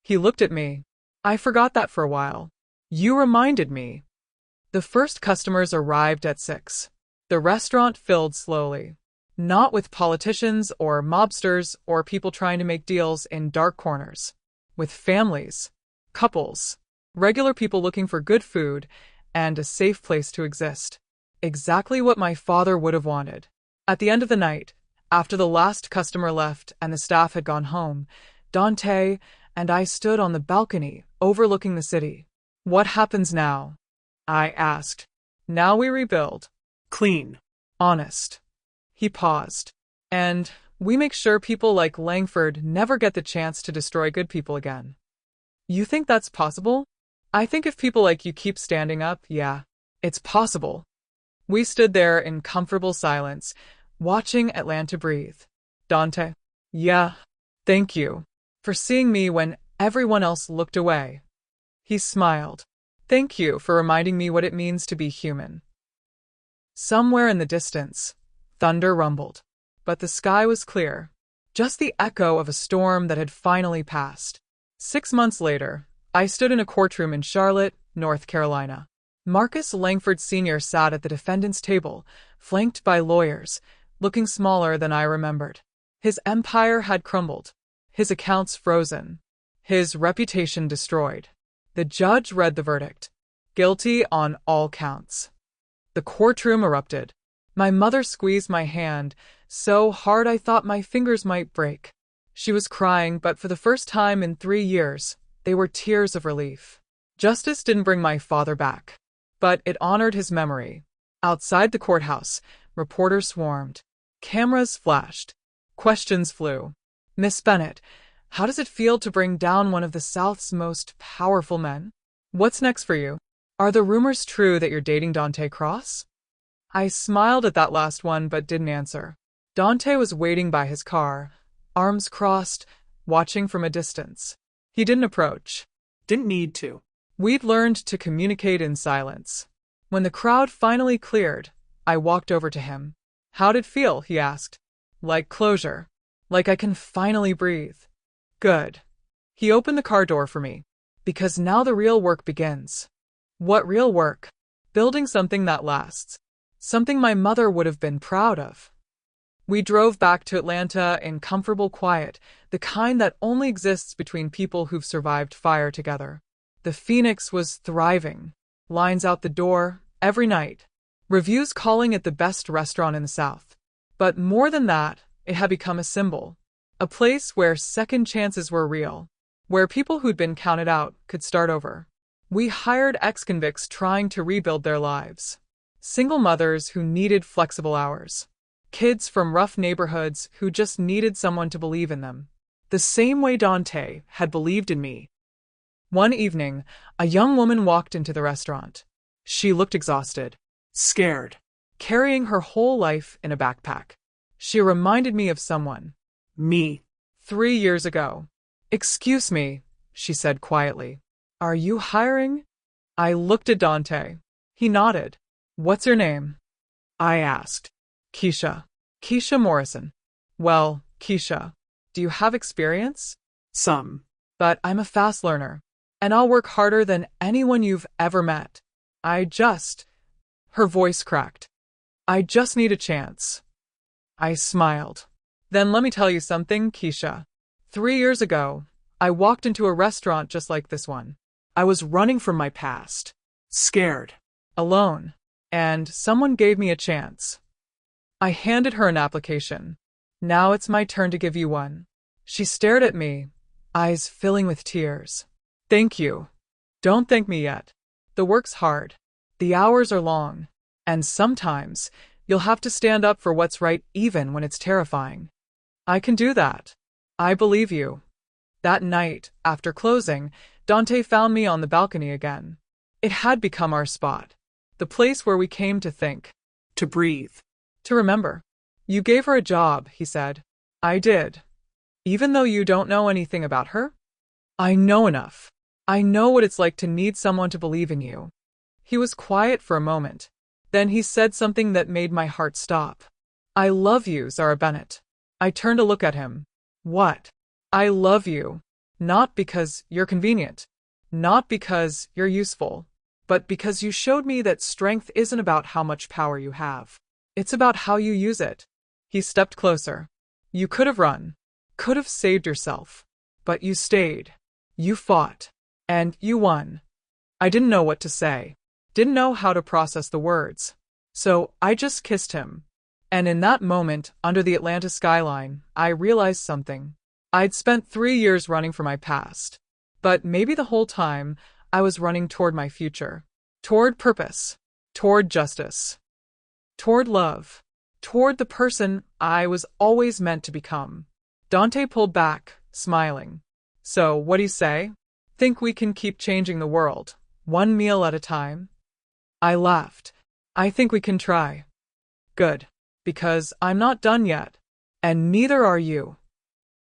He looked at me. "I forgot that for a while. You reminded me." The first customers arrived at 6. The restaurant filled slowly. Not with politicians or mobsters or people trying to make deals in dark corners. With families, couples, regular people looking for good food and a safe place to exist. Exactly what my father would have wanted. At the end of the night, after the last customer left and the staff had gone home, Dante and I stood on the balcony overlooking the city. "What happens now?" I asked. "Now we rebuild. Clean. Honest." He paused. "And we make sure people like Langford never get the chance to destroy good people again." "You think that's possible?" "I think if people like you keep standing up, yeah, it's possible." We stood there in comfortable silence, watching Atlanta breathe. Dante. "Yeah, thank you. For seeing me when everyone else looked away." He smiled. "Thank you for reminding me what it means to be human." Somewhere in the distance, thunder rumbled. But the sky was clear, just the echo of a storm that had finally passed. 6 months later, I stood in a courtroom in Charlotte, North Carolina. Marcus Langford Sr. sat at the defendant's table, flanked by lawyers, looking smaller than I remembered. His empire had crumbled, his accounts frozen, his reputation destroyed. The judge read the verdict. Guilty on all counts. The courtroom erupted. My mother squeezed my hand so hard I thought my fingers might break. She was crying, but for the first time in 3 years, they were tears of relief. Justice didn't bring my father back, but it honored his memory. Outside the courthouse, reporters swarmed. Cameras flashed. Questions flew. "Miss Bennett, how does it feel to bring down one of the South's most powerful men? What's next for you? Are the rumors true that you're dating Dante Cross?" I smiled at that last one but didn't answer. Dante was waiting by his car, arms crossed, watching from a distance. He didn't approach. Didn't need to. We'd learned to communicate in silence. When the crowd finally cleared, I walked over to him. "How'd it feel?" he asked. "Like closure. Like I can finally breathe." "Good." He opened the car door for me. "Because now the real work begins." "What real work?" "Building something that lasts. Something my mother would have been proud of." We drove back to Atlanta in comfortable quiet, the kind that only exists between people who've survived fire together. The Phoenix was thriving. Lines out the door, every night. Reviews calling it the best restaurant in the South. But more than that, it had become a symbol. A place where second chances were real. Where people who'd been counted out could start over. We hired ex-convicts trying to rebuild their lives. Single mothers who needed flexible hours. Kids from rough neighborhoods who just needed someone to believe in them. The same way Dante had believed in me. One evening, a young woman walked into the restaurant. She looked exhausted. Scared. Carrying her whole life in a backpack. She reminded me of someone. Me. 3 years ago. "Excuse me," she said quietly. "Are you hiring?" I looked at Dante. He nodded. "What's your name?" I asked. "Keisha. Keisha Morrison." "Well, Keisha, do you have experience?" Some. "But I'm a fast learner, and I'll work harder than anyone you've ever met. Her voice cracked. "I just need a chance." I smiled. "Then let me tell you something, Keisha. 3 years ago, I walked into a restaurant just like this one. I was running from my past. Scared. Alone. And someone gave me a chance. I handed her an application. Now it's my turn to give you one. She stared at me, eyes filling with tears. Thank you. Don't thank me yet. The work's hard. The hours are long. And sometimes, you'll have to stand up for what's right even when it's terrifying. I can do that. I believe you. That night, after closing, Dante found me on the balcony again. It had become our spot. The place where we came to think. To breathe. To remember. You gave her a job, he said. I did. Even though you don't know anything about her? I know enough. I know what it's like to need someone to believe in you. He was quiet for a moment. Then he said something that made my heart stop. I love you, Zara Bennett. I turned to look at him. What? I love you. Not because you're convenient. Not because you're useful. But because you showed me that strength isn't about how much power you have. It's about how you use it. He stepped closer. You could have run. Could have saved yourself. But you stayed. You fought. And you won. I didn't know what to say. Didn't know how to process the words. So I just kissed him. And in that moment, under the Atlanta skyline, I realized something. I'd spent 3 years running from my past. But maybe the whole time, I was running toward my future. Toward purpose. Toward justice. Toward love. Toward the person I was always meant to become. Dante pulled back, smiling. So, what do you say? Think we can keep changing the world, one meal at a time? I laughed. I think we can try. Good. Because I'm not done yet. And neither are you.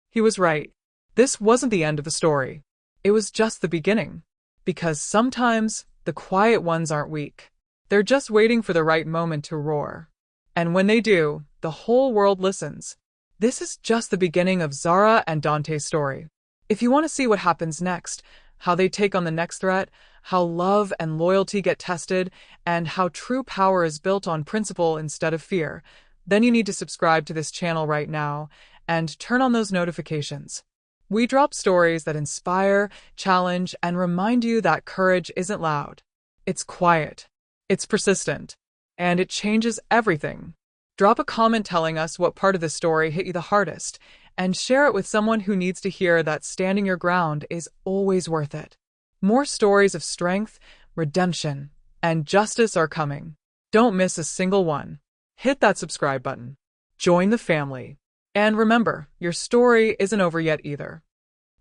He was right. This wasn't the end of the story. It was just the beginning. Because sometimes, the quiet ones aren't weak. They're just waiting for the right moment to roar. And when they do, the whole world listens. This is just the beginning of Zara and Dante's story. If you want to see what happens next, how they take on the next threat, how love and loyalty get tested, and how true power is built on principle instead of fear, then you need to subscribe to this channel right now and turn on those notifications. We drop stories that inspire, challenge, and remind you that courage isn't loud. It's quiet. It's persistent. And it changes everything. Drop a comment telling us what part of the story hit you the hardest, and share it with someone who needs to hear that standing your ground is always worth it. More stories of strength, redemption, and justice are coming. Don't miss a single one. Hit that subscribe button. Join the family. And remember, your story isn't over yet either.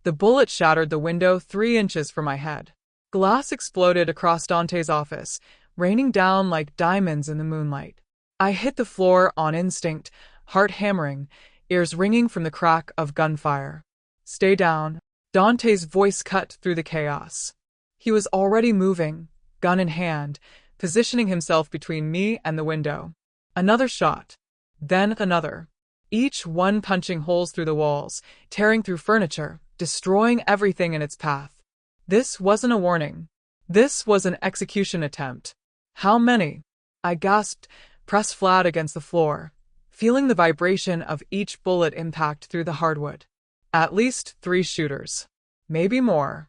The bullet shattered the window 3 inches from my head. Glass exploded across Dante's office, raining down like diamonds in the moonlight. I hit the floor on instinct, heart hammering, ears ringing from the crack of gunfire. Stay down. Dante's voice cut through the chaos. He was already moving, gun in hand, positioning himself between me and the window. Another shot. Then another. Each one punching holes through the walls, tearing through furniture, destroying everything in its path. This wasn't a warning. This was an execution attempt. How many? I gasped, pressed flat against the floor, feeling the vibration of each bullet impact through the hardwood. At least 3 shooters. Maybe more.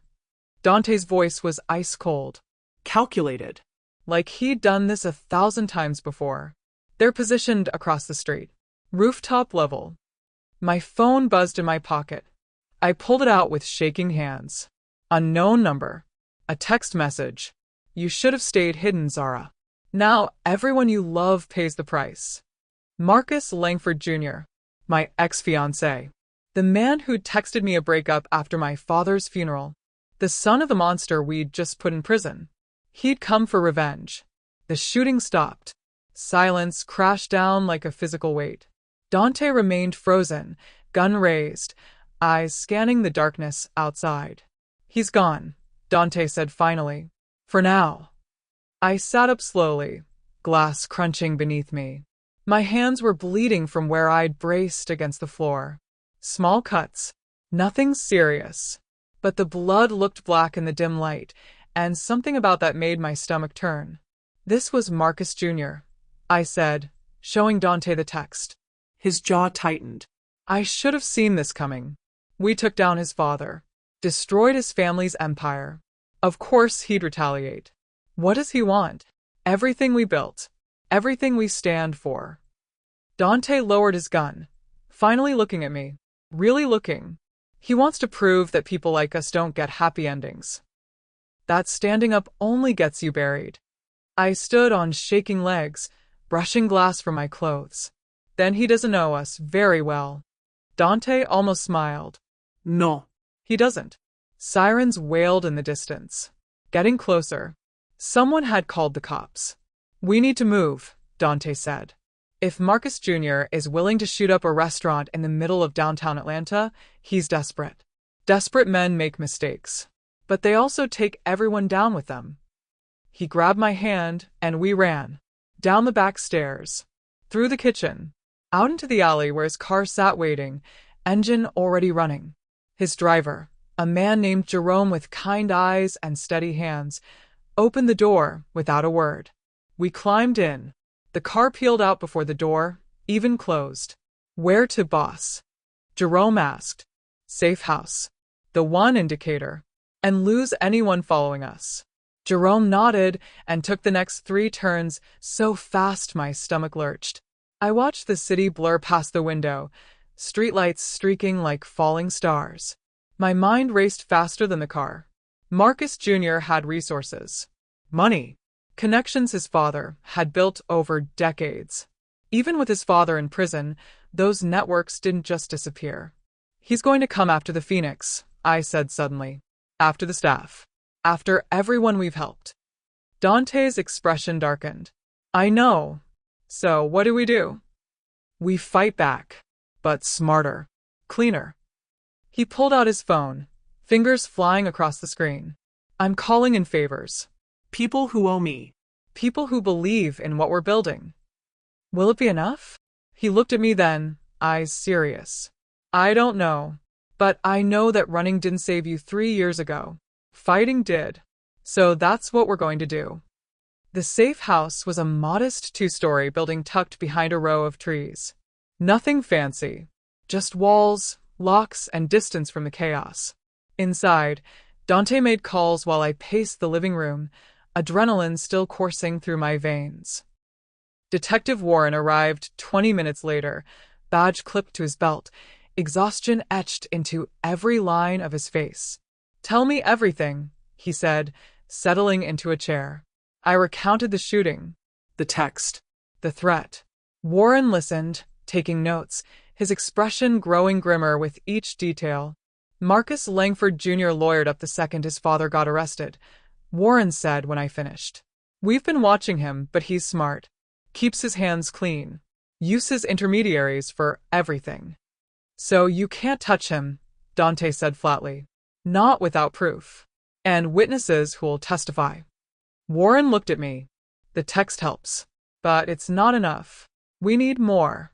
Dante's voice was ice cold. Calculated. Like he'd done this 1,000 times before. They're positioned across the street. Rooftop level. My phone buzzed in my pocket. I pulled it out with shaking hands. Unknown number. A text message. You should have stayed hidden, Zara. Now everyone you love pays the price. Marcus Langford Jr., my ex-fiancé. The man who'd texted me a breakup after my father's funeral. The son of the monster we'd just put in prison. He'd come for revenge. The shooting stopped. Silence crashed down like a physical weight. Dante remained frozen, gun raised, eyes scanning the darkness outside. He's gone, Dante said finally. For now. I sat up slowly, glass crunching beneath me. My hands were bleeding from where I'd braced against the floor. Small cuts. Nothing serious. But the blood looked black in the dim light, and something about that made my stomach turn. This was Marcus Jr., I said, showing Dante the text. His jaw tightened. I should have seen this coming. We took down his father. Destroyed his family's empire. Of course he'd retaliate. What does he want? Everything we built. Everything we stand for. Dante lowered his gun, finally looking at me. Really looking. He wants to prove that people like us don't get happy endings. That standing up only gets you buried. I stood on shaking legs, brushing glass from my clothes. Then he doesn't know us very well. Dante almost smiled. No. He doesn't. Sirens wailed in the distance. Getting closer. Someone had called the cops. We need to move, Dante said. If Marcus Jr. is willing to shoot up a restaurant in the middle of downtown Atlanta, he's desperate. Desperate men make mistakes. But they also take everyone down with them. He grabbed my hand, and we ran. Down the back stairs. Through the kitchen. Out into the alley where his car sat waiting, engine already running. His driver, a man named Jerome with kind eyes and steady hands, opened the door without a word. We climbed in. The car peeled out before the door, even closed. Where to, boss? Jerome asked. Safe house. The one indicator. And lose anyone following us. Jerome nodded and took the next 3 turns so fast my stomach lurched. I watched the city blur past the window, streetlights streaking like falling stars. My mind raced faster than the car. Marcus Jr. had resources. Money. Connections his father had built over decades. Even with his father in prison, those networks didn't just disappear. He's going to come after the Phoenix, I said suddenly. After the staff. After everyone we've helped. Dante's expression darkened. I know. So what do? We fight back. But smarter. Cleaner. He pulled out his phone, fingers flying across the screen. I'm calling in favors. People who owe me. People who believe in what we're building. Will it be enough? He looked at me then, eyes serious. I don't know. But I know that running didn't save you 3 years ago. Fighting did. So that's what we're going to do. The safe house was a modest 2-story building tucked behind a row of trees. Nothing fancy. Just walls, locks, and distance from the chaos. Inside, Dante made calls while I paced the living room, adrenaline still coursing through my veins. Detective Warren arrived 20 minutes later, badge clipped to his belt, exhaustion etched into every line of his face. Tell me everything, he said, settling into a chair. I recounted the shooting, the text, the threat. Warren listened, taking notes, his expression growing grimmer with each detail. Marcus Langford Jr. lawyered up the second his father got arrested, Warren said when I finished. We've been watching him, but he's smart. Keeps his hands clean. Uses intermediaries for everything. So you can't touch him, Dante said flatly. Not without proof. And witnesses who'll testify. Warren looked at me. The text helps. But it's not enough. We need more.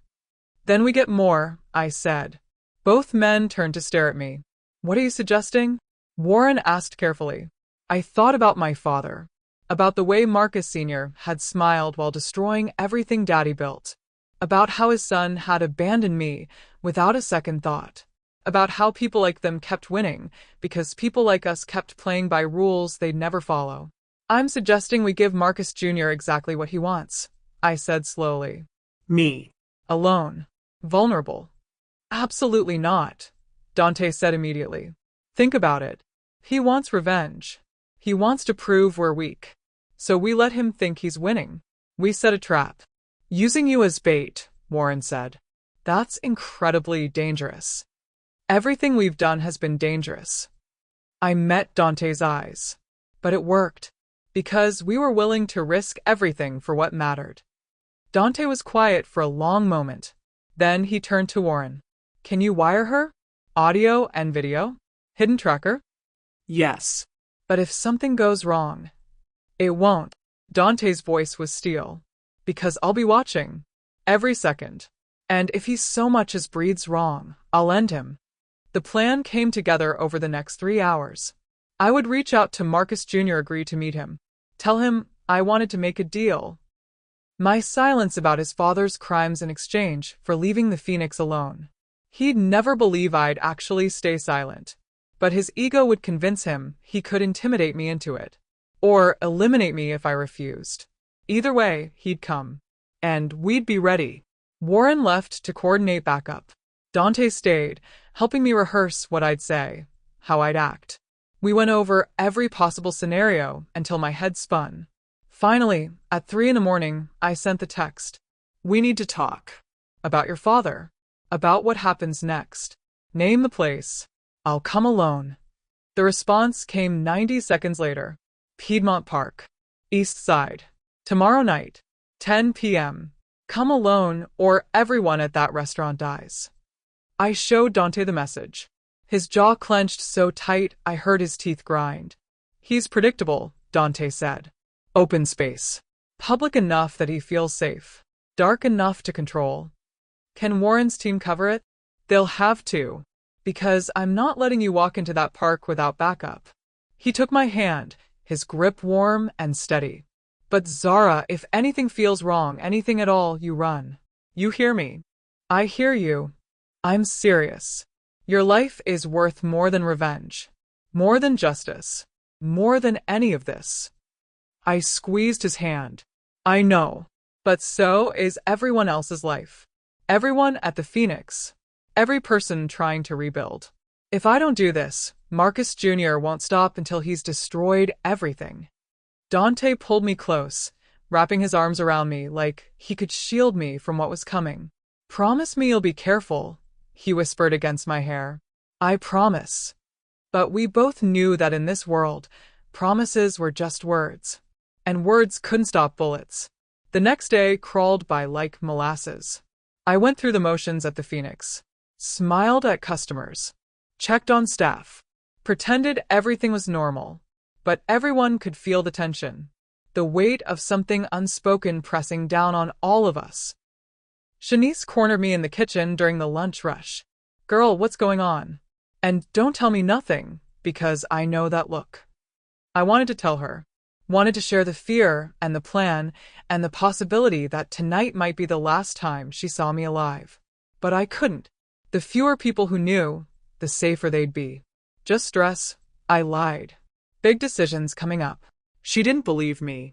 Then we get more, I said. Both men turned to stare at me. What are you suggesting? Warren asked carefully. I thought about my father. About the way Marcus Sr. had smiled while destroying everything Daddy built. About how his son had abandoned me without a second thought. About how people like them kept winning because people like us kept playing by rules they'd never follow. I'm suggesting we give Marcus Jr. exactly what he wants, I said slowly. Me. Alone. Vulnerable. Absolutely not, Dante said immediately. Think about it. He wants revenge. He wants to prove we're weak. So we let him think he's winning. We set a trap. Using you as bait, Warren said. That's incredibly dangerous. Everything we've done has been dangerous. I met Dante's eyes. But it worked. Because we were willing to risk everything for what mattered. Dante was quiet for a long moment. Then he turned to Warren. Can you wire her? Audio and video? Hidden tracker? Yes. But if something goes wrong, it won't. Dante's voice was steel. Because I'll be watching. Every second. And if he so much as breathes wrong, I'll end him. The plan came together over the next 3 hours. I would reach out to Marcus Jr. agree to meet him. Tell him I wanted to make a deal. My silence about his father's crimes in exchange for leaving the Phoenix alone. He'd never believe I'd actually stay silent. But his ego would convince him he could intimidate me into it. Or eliminate me if I refused. Either way, he'd come. And we'd be ready. Warren left to coordinate backup. Dante stayed, helping me rehearse what I'd say, how I'd act. We went over every possible scenario until my head spun. Finally, at 3 a.m, I sent the text. We need to talk. About your father. About what happens next. Name the place. I'll come alone. The response came 90 seconds later. Piedmont Park. East Side. Tomorrow night. 10 p.m. Come alone or everyone at that restaurant dies. I showed Dante the message. His jaw clenched so tight I heard his teeth grind. He's predictable, Dante said. Open space. Public enough that he feels safe. Dark enough to control. Can Warren's team cover it? They'll have to. Because I'm not letting you walk into that park without backup. He took my hand, his grip warm and steady. But Zara, if anything feels wrong, anything at all, you run. You hear me? I hear you. I'm serious. Your life is worth more than revenge. More than justice. More than any of this. I squeezed his hand. I know. But so is everyone else's life. Everyone at the Phoenix. Every person trying to rebuild. If I don't do this, Marcus Jr. won't stop until he's destroyed everything. Dante pulled me close, wrapping his arms around me like he could shield me from what was coming. Promise me you'll be careful, he whispered against my hair. I promise. But we both knew that in this world, promises were just words. And words couldn't stop bullets. The next day crawled by like molasses. I went through the motions at the Phoenix. Smiled at customers. Checked on staff. Pretended everything was normal. But everyone could feel the tension. The weight of something unspoken pressing down on all of us. Shanice cornered me in the kitchen during the lunch rush. Girl, what's going on? And don't tell me nothing, because I know that look. I wanted to tell her. Wanted to share the fear and the plan and the possibility that tonight might be the last time she saw me alive. But I couldn't. The fewer people who knew, the safer they'd be. Just stress. I lied. Big decisions coming up. She didn't believe me.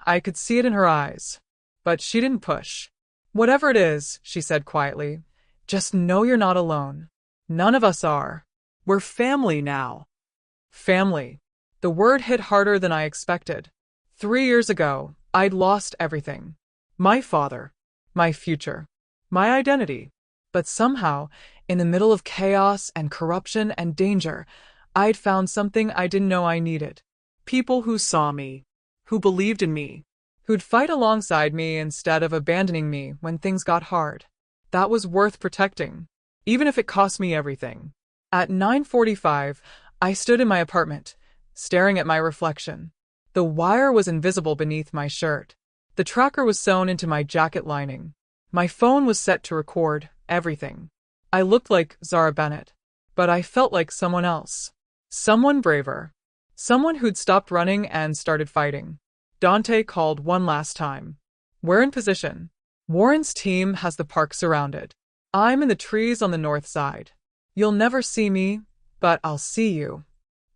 I could see it in her eyes. But she didn't push. Whatever it is, she said quietly, just know you're not alone. None of us are. We're family now. Family. The word hit harder than I expected. 3 years ago, I'd lost everything. My father. My future. My identity. But somehow, in the middle of chaos and corruption and danger, I'd found something I didn't know I needed. People who saw me. Who believed in me. Who'd fight alongside me instead of abandoning me when things got hard. That was worth protecting. Even if it cost me everything. At 9:45, I stood in my apartment, staring at my reflection. The wire was invisible beneath my shirt. The tracker was sewn into my jacket lining. My phone was set to record everything. I looked like Zara Bennett, but I felt like someone else. Someone braver. Someone who'd stopped running and started fighting. Dante called one last time. We're in position. Warren's team has the park surrounded. I'm in the trees on the north side. You'll never see me, but I'll see you.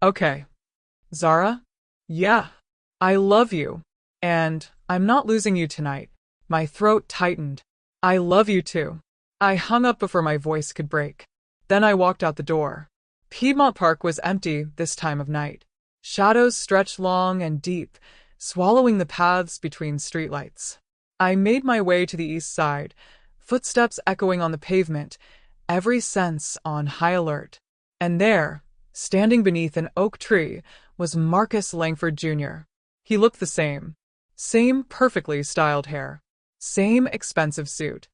Okay. Zara? Yeah. I love you. And I'm not losing you tonight. My throat tightened. I love you too. I hung up before my voice could break. Then I walked out the door. Piedmont Park was empty this time of night. Shadows stretched long and deep, swallowing the paths between streetlights. I made my way to the east side, footsteps echoing on the pavement, every sense on high alert. And there, standing beneath an oak tree, was Marcus Langford Jr. He looked the same. Same perfectly styled hair. Same expensive suit.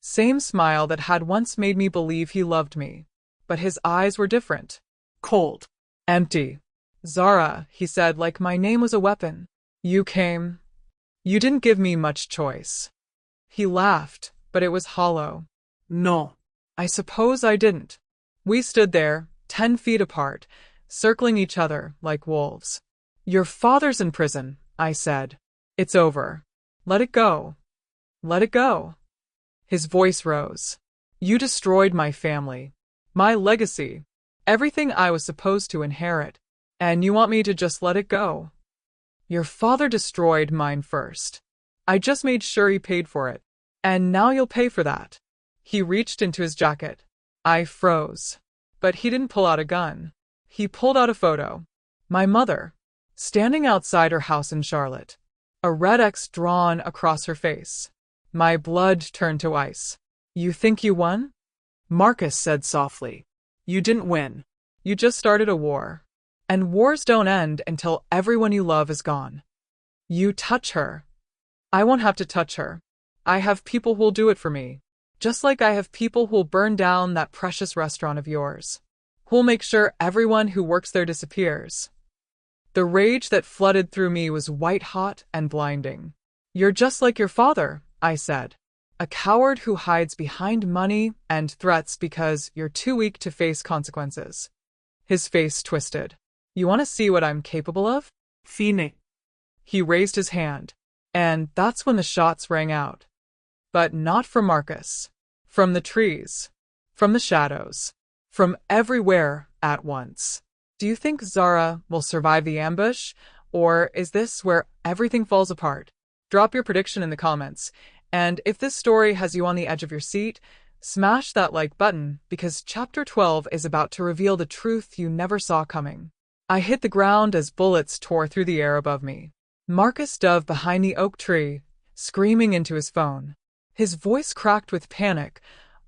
Same smile that had once made me believe he loved me. But his eyes were different. Cold. Empty. Zara, he said like my name was a weapon. You came. You didn't give me much choice. He laughed, but it was hollow. No. I suppose I didn't. We stood there, 10 feet apart, circling each other like wolves. Your father's in prison, I said. It's over. Let it go. Let it go. His voice rose. You destroyed my family. My legacy. Everything I was supposed to inherit. And you want me to just let it go? Your father destroyed mine first. I just made sure he paid for it. And now you'll pay for that. He reached into his jacket. I froze. But he didn't pull out a gun. He pulled out a photo. My mother, standing outside her house in Charlotte. A red X drawn across her face. My blood turned to ice. You think you won? Marcus said softly. You didn't win. You just started a war. And wars don't end until everyone you love is gone. You touch her. I won't have to touch her. I have people who'll do it for me. Just like I have people who'll burn down that precious restaurant of yours. Who'll make sure everyone who works there disappears. The rage that flooded through me was white-hot and blinding. You're just like your father, I said. A coward who hides behind money and threats because you're too weak to face consequences. His face twisted. You want to see what I'm capable of? Fine. He raised his hand. And that's when the shots rang out. But not from Marcus. From the trees. From the shadows. From everywhere at once. Do you think Zara will survive the ambush? Or is this where everything falls apart? Drop your prediction in the comments. And if this story has you on the edge of your seat, smash that like button because Chapter 12 is about to reveal the truth you never saw coming. I hit the ground as bullets tore through the air above me. Marcus dove behind the oak tree, screaming into his phone. His voice cracked with panic,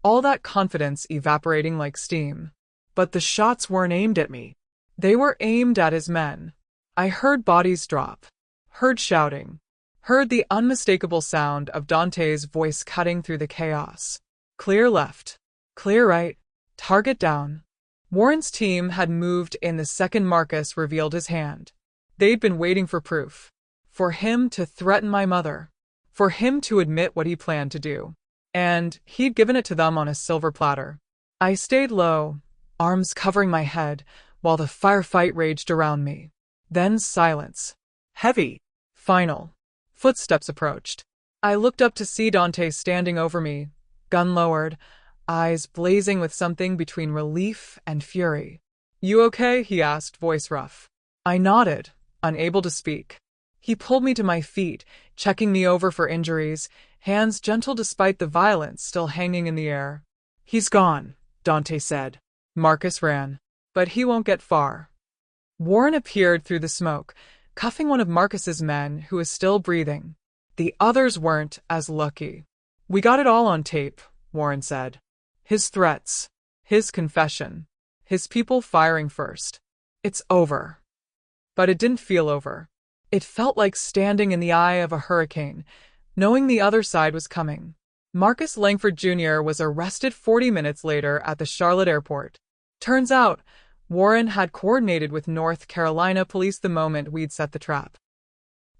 all that confidence evaporating like steam. But the shots weren't aimed at me. They were aimed at his men. I heard bodies drop, heard shouting, heard the unmistakable sound of Dante's voice cutting through the chaos. Clear left, clear right, target down. Warren's team had moved in the second Marcus revealed his hand. They'd been waiting for proof. For him to threaten my mother. For him to admit what he planned to do. And he'd given it to them on a silver platter. I stayed low, arms covering my head, while the firefight raged around me. Then silence. Heavy. Final. Footsteps approached. I looked up to see Dante standing over me, gun lowered, eyes blazing with something between relief and fury. You okay? He asked, voice rough. I nodded, unable to speak. He pulled me to my feet, checking me over for injuries, hands gentle despite the violence still hanging in the air. He's gone, Dante said. Marcus ran. But he won't get far. Warren appeared through the smoke, cuffing one of Marcus's men who was still breathing. The others weren't as lucky. We got it all on tape, Warren said. His threats, his confession, his people firing first. It's over. But it didn't feel over. It felt like standing in the eye of a hurricane, knowing the other side was coming. Marcus Langford Jr. was arrested 40 minutes later at the Charlotte airport. Turns out, Warren had coordinated with North Carolina police the moment we'd set the trap.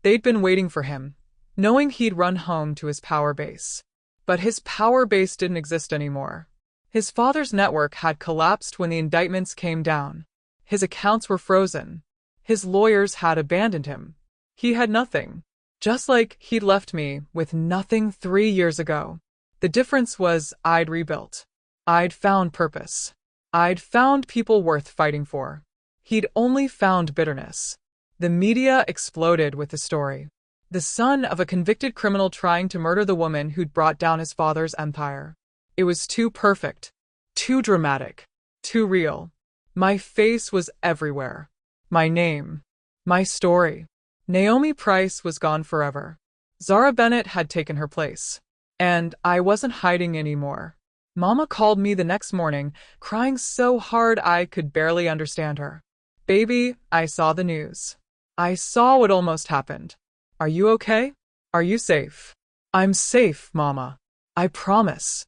They'd been waiting for him, knowing he'd run home to his power base. But his power base didn't exist anymore. His father's network had collapsed when the indictments came down. His accounts were frozen. His lawyers had abandoned him. He had nothing. Just like he'd left me with nothing 3 years ago. The difference was I'd rebuilt. I'd found purpose. I'd found people worth fighting for. He'd only found bitterness. The media exploded with the story. The son of a convicted criminal trying to murder the woman who'd brought down his father's empire. It was too perfect. Too dramatic. Too real. My face was everywhere. My name. My story. Naomi Price was gone forever. Zara Bennett had taken her place. And I wasn't hiding anymore. Mama called me the next morning, crying so hard I could barely understand her. Baby, I saw the news. I saw what almost happened. Are you okay? Are you safe? I'm safe, Mama. I promise.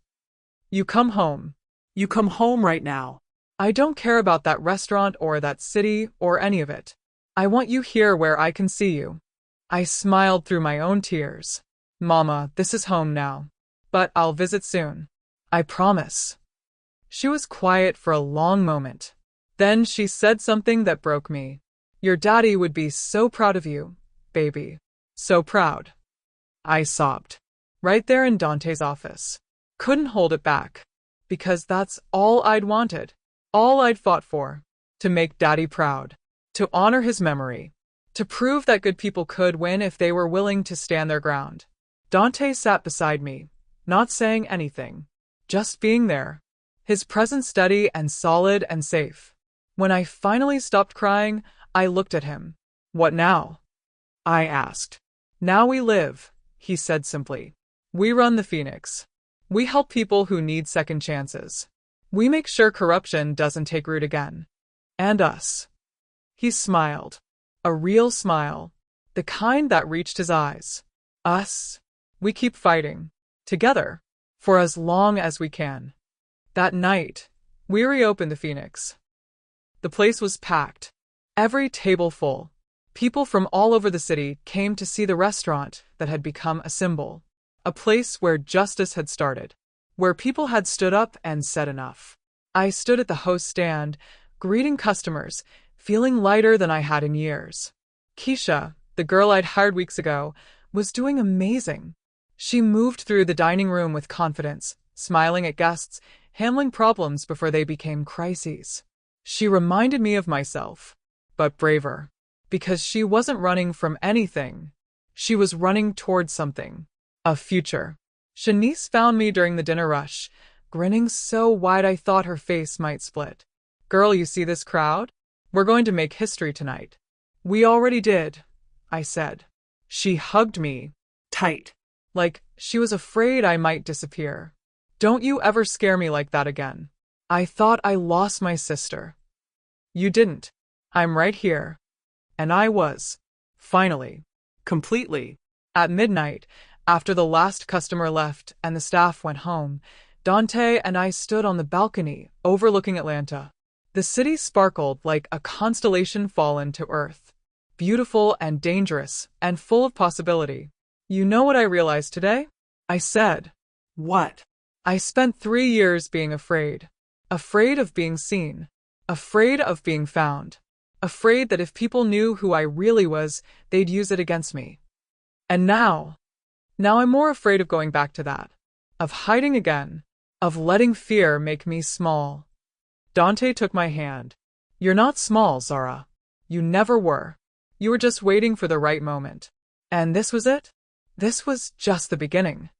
You come home. You come home right now. I don't care about that restaurant or that city or any of it. I want you here where I can see you. I smiled through my own tears. Mama, this is home now. But I'll visit soon. I promise. She was quiet for a long moment. Then she said something that broke me. Your daddy would be so proud of you, baby. So proud. I sobbed. Right there in Dante's office. Couldn't hold it back. Because that's all I'd wanted. All I'd fought for. To make Daddy proud. To honor his memory. To prove that good people could win if they were willing to stand their ground. Dante sat beside me, not saying anything. Just being there. His presence steady and solid and safe. When I finally stopped crying, I looked at him. What now? I asked. Now we live, he said simply. We run the Phoenix. We help people who need second chances. We make sure corruption doesn't take root again. And us. He smiled. A real smile. The kind that reached his eyes. Us. We keep fighting. Together. For as long as we can. That night, we reopened the Phoenix. The place was packed. Every table full. People from all over the city came to see the restaurant that had become a symbol. A place where justice had started. Where people had stood up and said enough. I stood at the host stand, greeting customers, feeling lighter than I had in years. Keisha, the girl I'd hired weeks ago, was doing amazing. She moved through the dining room with confidence, smiling at guests, handling problems before they became crises. She reminded me of myself, but braver. Because she wasn't running from anything. She was running towards something. A future. Shanice found me during the dinner rush, grinning so wide I thought her face might split. Girl, you see this crowd? We're going to make history tonight. We already did, I said. She hugged me. Tight. Like she was afraid I might disappear. Don't you ever scare me like that again. I thought I lost my sister. You didn't. I'm right here. And I was. Finally. Completely. At midnight, after the last customer left and the staff went home, Dante and I stood on the balcony overlooking Atlanta. The city sparkled like a constellation fallen to earth. Beautiful and dangerous and full of possibility. You know what I realized today? I said. What? I spent 3 years being afraid. Afraid of being seen. Afraid of being found. Afraid that if people knew who I really was, they'd use it against me. And now I'm more afraid of going back to that. Of hiding again. Of letting fear make me small. Dante took my hand. You're not small, Zara. You never were. You were just waiting for the right moment. And this was it? This was just the beginning.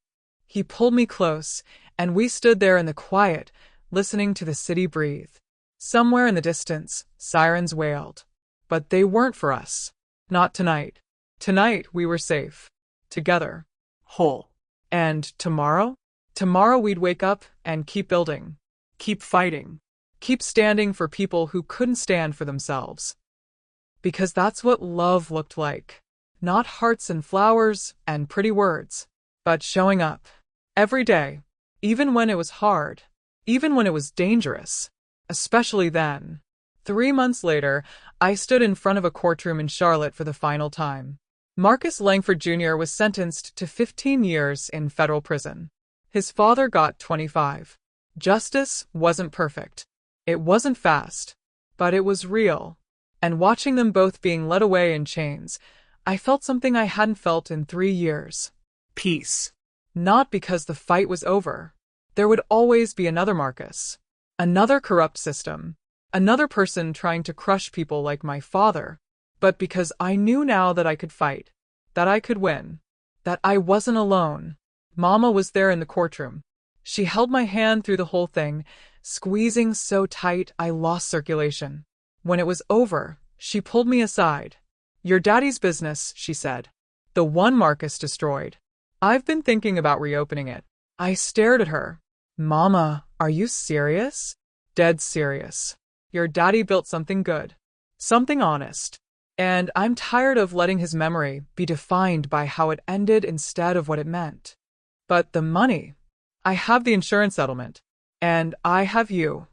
He pulled me close, and we stood there in the quiet, listening to the city breathe. Somewhere in the distance, sirens wailed. But they weren't for us. Not tonight. Tonight we were safe. Together. Whole. And tomorrow? Tomorrow we'd wake up and keep building. Keep fighting. Keep standing for people who couldn't stand for themselves. Because that's what love looked like. Not hearts and flowers and pretty words, but showing up. Every day. Even when it was hard. Even when it was dangerous. Especially then. 3 months later, I stood in front of a courtroom in Charlotte for the final time. Marcus Langford Jr. was sentenced to 15 years in federal prison. His father got 25. Justice wasn't perfect. It wasn't fast. But it was real. And watching them both being led away in chains, I felt something I hadn't felt in 3 years. Peace. Not because the fight was over. There would always be another Marcus. Another corrupt system. Another person trying to crush people like my father. But because I knew now that I could fight. That I could win. That I wasn't alone. Mama was there in the courtroom. She held my hand through the whole thing, squeezing so tight I lost circulation. When it was over, she pulled me aside. Your daddy's business, she said. The one Marcus destroyed. I've been thinking about reopening it. I stared at her. Mama, are you serious? Dead serious. Your daddy built something good. Something honest. And I'm tired of letting his memory be defined by how it ended instead of what it meant. But the money. I have the insurance settlement. And I have you.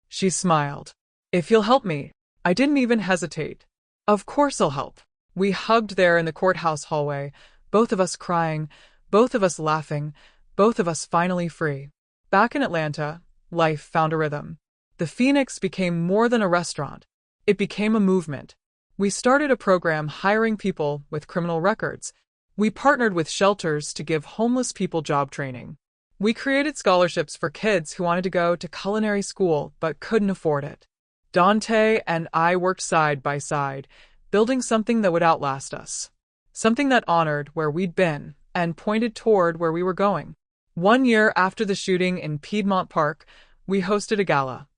She smiled. If you'll help me. I didn't even hesitate. Of course I'll help. We hugged there in the courthouse hallway, both of us crying, both of us laughing, both of us finally free. Back in Atlanta, life found a rhythm. The Phoenix became more than a restaurant. It became a movement. We started a program hiring people with criminal records. We partnered with shelters to give homeless people job training. We created scholarships for kids who wanted to go to culinary school but couldn't afford it. Dante and I worked side by side, building something that would outlast us. Something that honored where we'd been and pointed toward where we were going. 1 year after the shooting in Piedmont Park, we hosted a gala.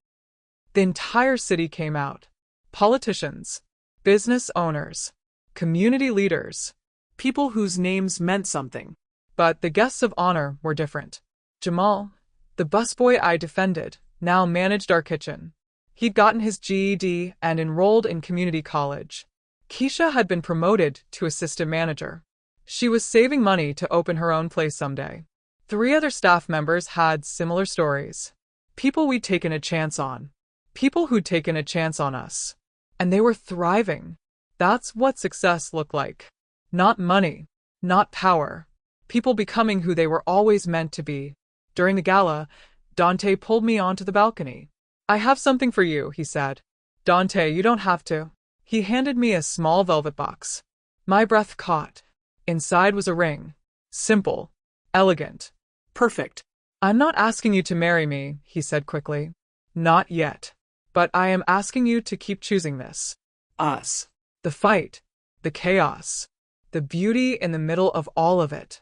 The entire city came out. Politicians, business owners, community leaders, People whose names meant something. but the guests of honor were different. Jamal, the busboy I defended, now managed our kitchen. He'd gotten his GED and enrolled in community college. Keisha had been promoted to assistant manager. She was saving money to open her own place someday. 3 other staff members had similar stories. People we'd taken a chance on. People who'd taken a chance on us. And they were thriving. That's what success looked like. Not money, not power. People becoming who they were always meant to be. During the gala, Dante pulled me onto the balcony. "I have something for you," he said. "Dante, you don't have to." He handed me a small velvet box. My breath caught. Inside was a ring. Simple. Elegant. Perfect. "I'm not asking you to marry me," he said quickly. "Not yet. But I am asking you to keep choosing this. Us. The fight. The chaos. The beauty in the middle of all of it."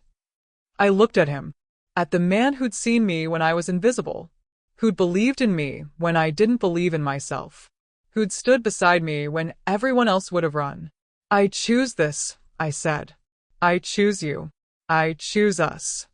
I looked at him. At the man who'd seen me when I was invisible. Who'd believed in me when I didn't believe in myself. Who'd stood beside me when everyone else would have run. "I choose this," I said. "I choose you. I choose us."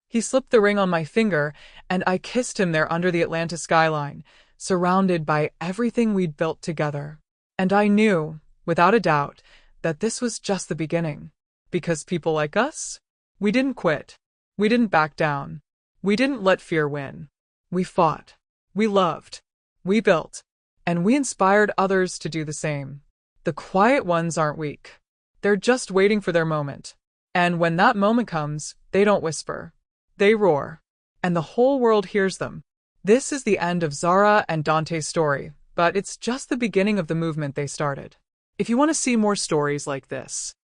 He slipped the ring on my finger, and I kissed him there under the Atlanta skyline, surrounded by everything we'd built together. And I knew, without a doubt, that this was just the beginning. Because people like us, we didn't quit. We didn't back down. We didn't let fear win. We fought. We loved. We built. And we inspired others to do the same. The quiet ones aren't weak. They're just waiting for their moment. And when that moment comes, they don't whisper. They roar. And the whole world hears them. This is the end of Zara and Dante's story, but it's just the beginning of the movement they started. If you want to see more stories like this,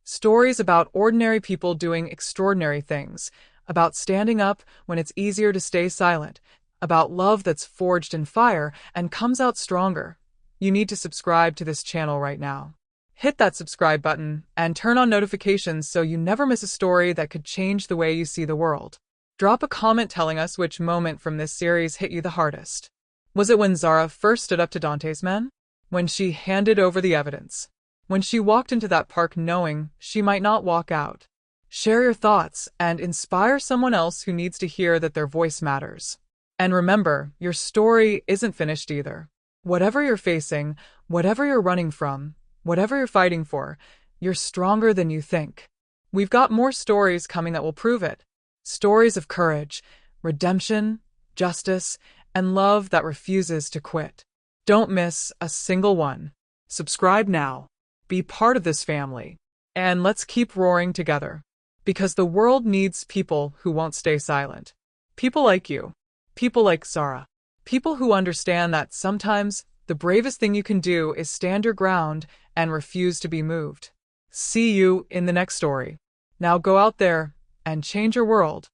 Stories about ordinary people doing extraordinary things, about standing up when it's easier to stay silent, about love that's forged in fire and comes out stronger, you need to subscribe to this channel right now. Hit that subscribe button and turn on notifications so you never miss a story that could change the way you see the world. Drop a comment telling us which moment from this series hit you the hardest. Was it when Zara first stood up to Dante's men? When she handed over the evidence? When she walked into that park knowing she might not walk out? Share your thoughts and inspire someone else who needs to hear that their voice matters. And remember, your story isn't finished either. Whatever you're facing, whatever you're running from, whatever you're fighting for, you're stronger than you think. We've got more stories coming that will prove it. Stories of courage, redemption, justice, and love that refuses to quit. Don't miss a single one. subscribe now. Be part of this family. And let's keep roaring together. Because the world needs people who won't stay silent. People like you. People like Zara. People who understand that sometimes the bravest thing you can do is stand your ground and refuse to be moved. See you in the next story. Now go out there and change your world.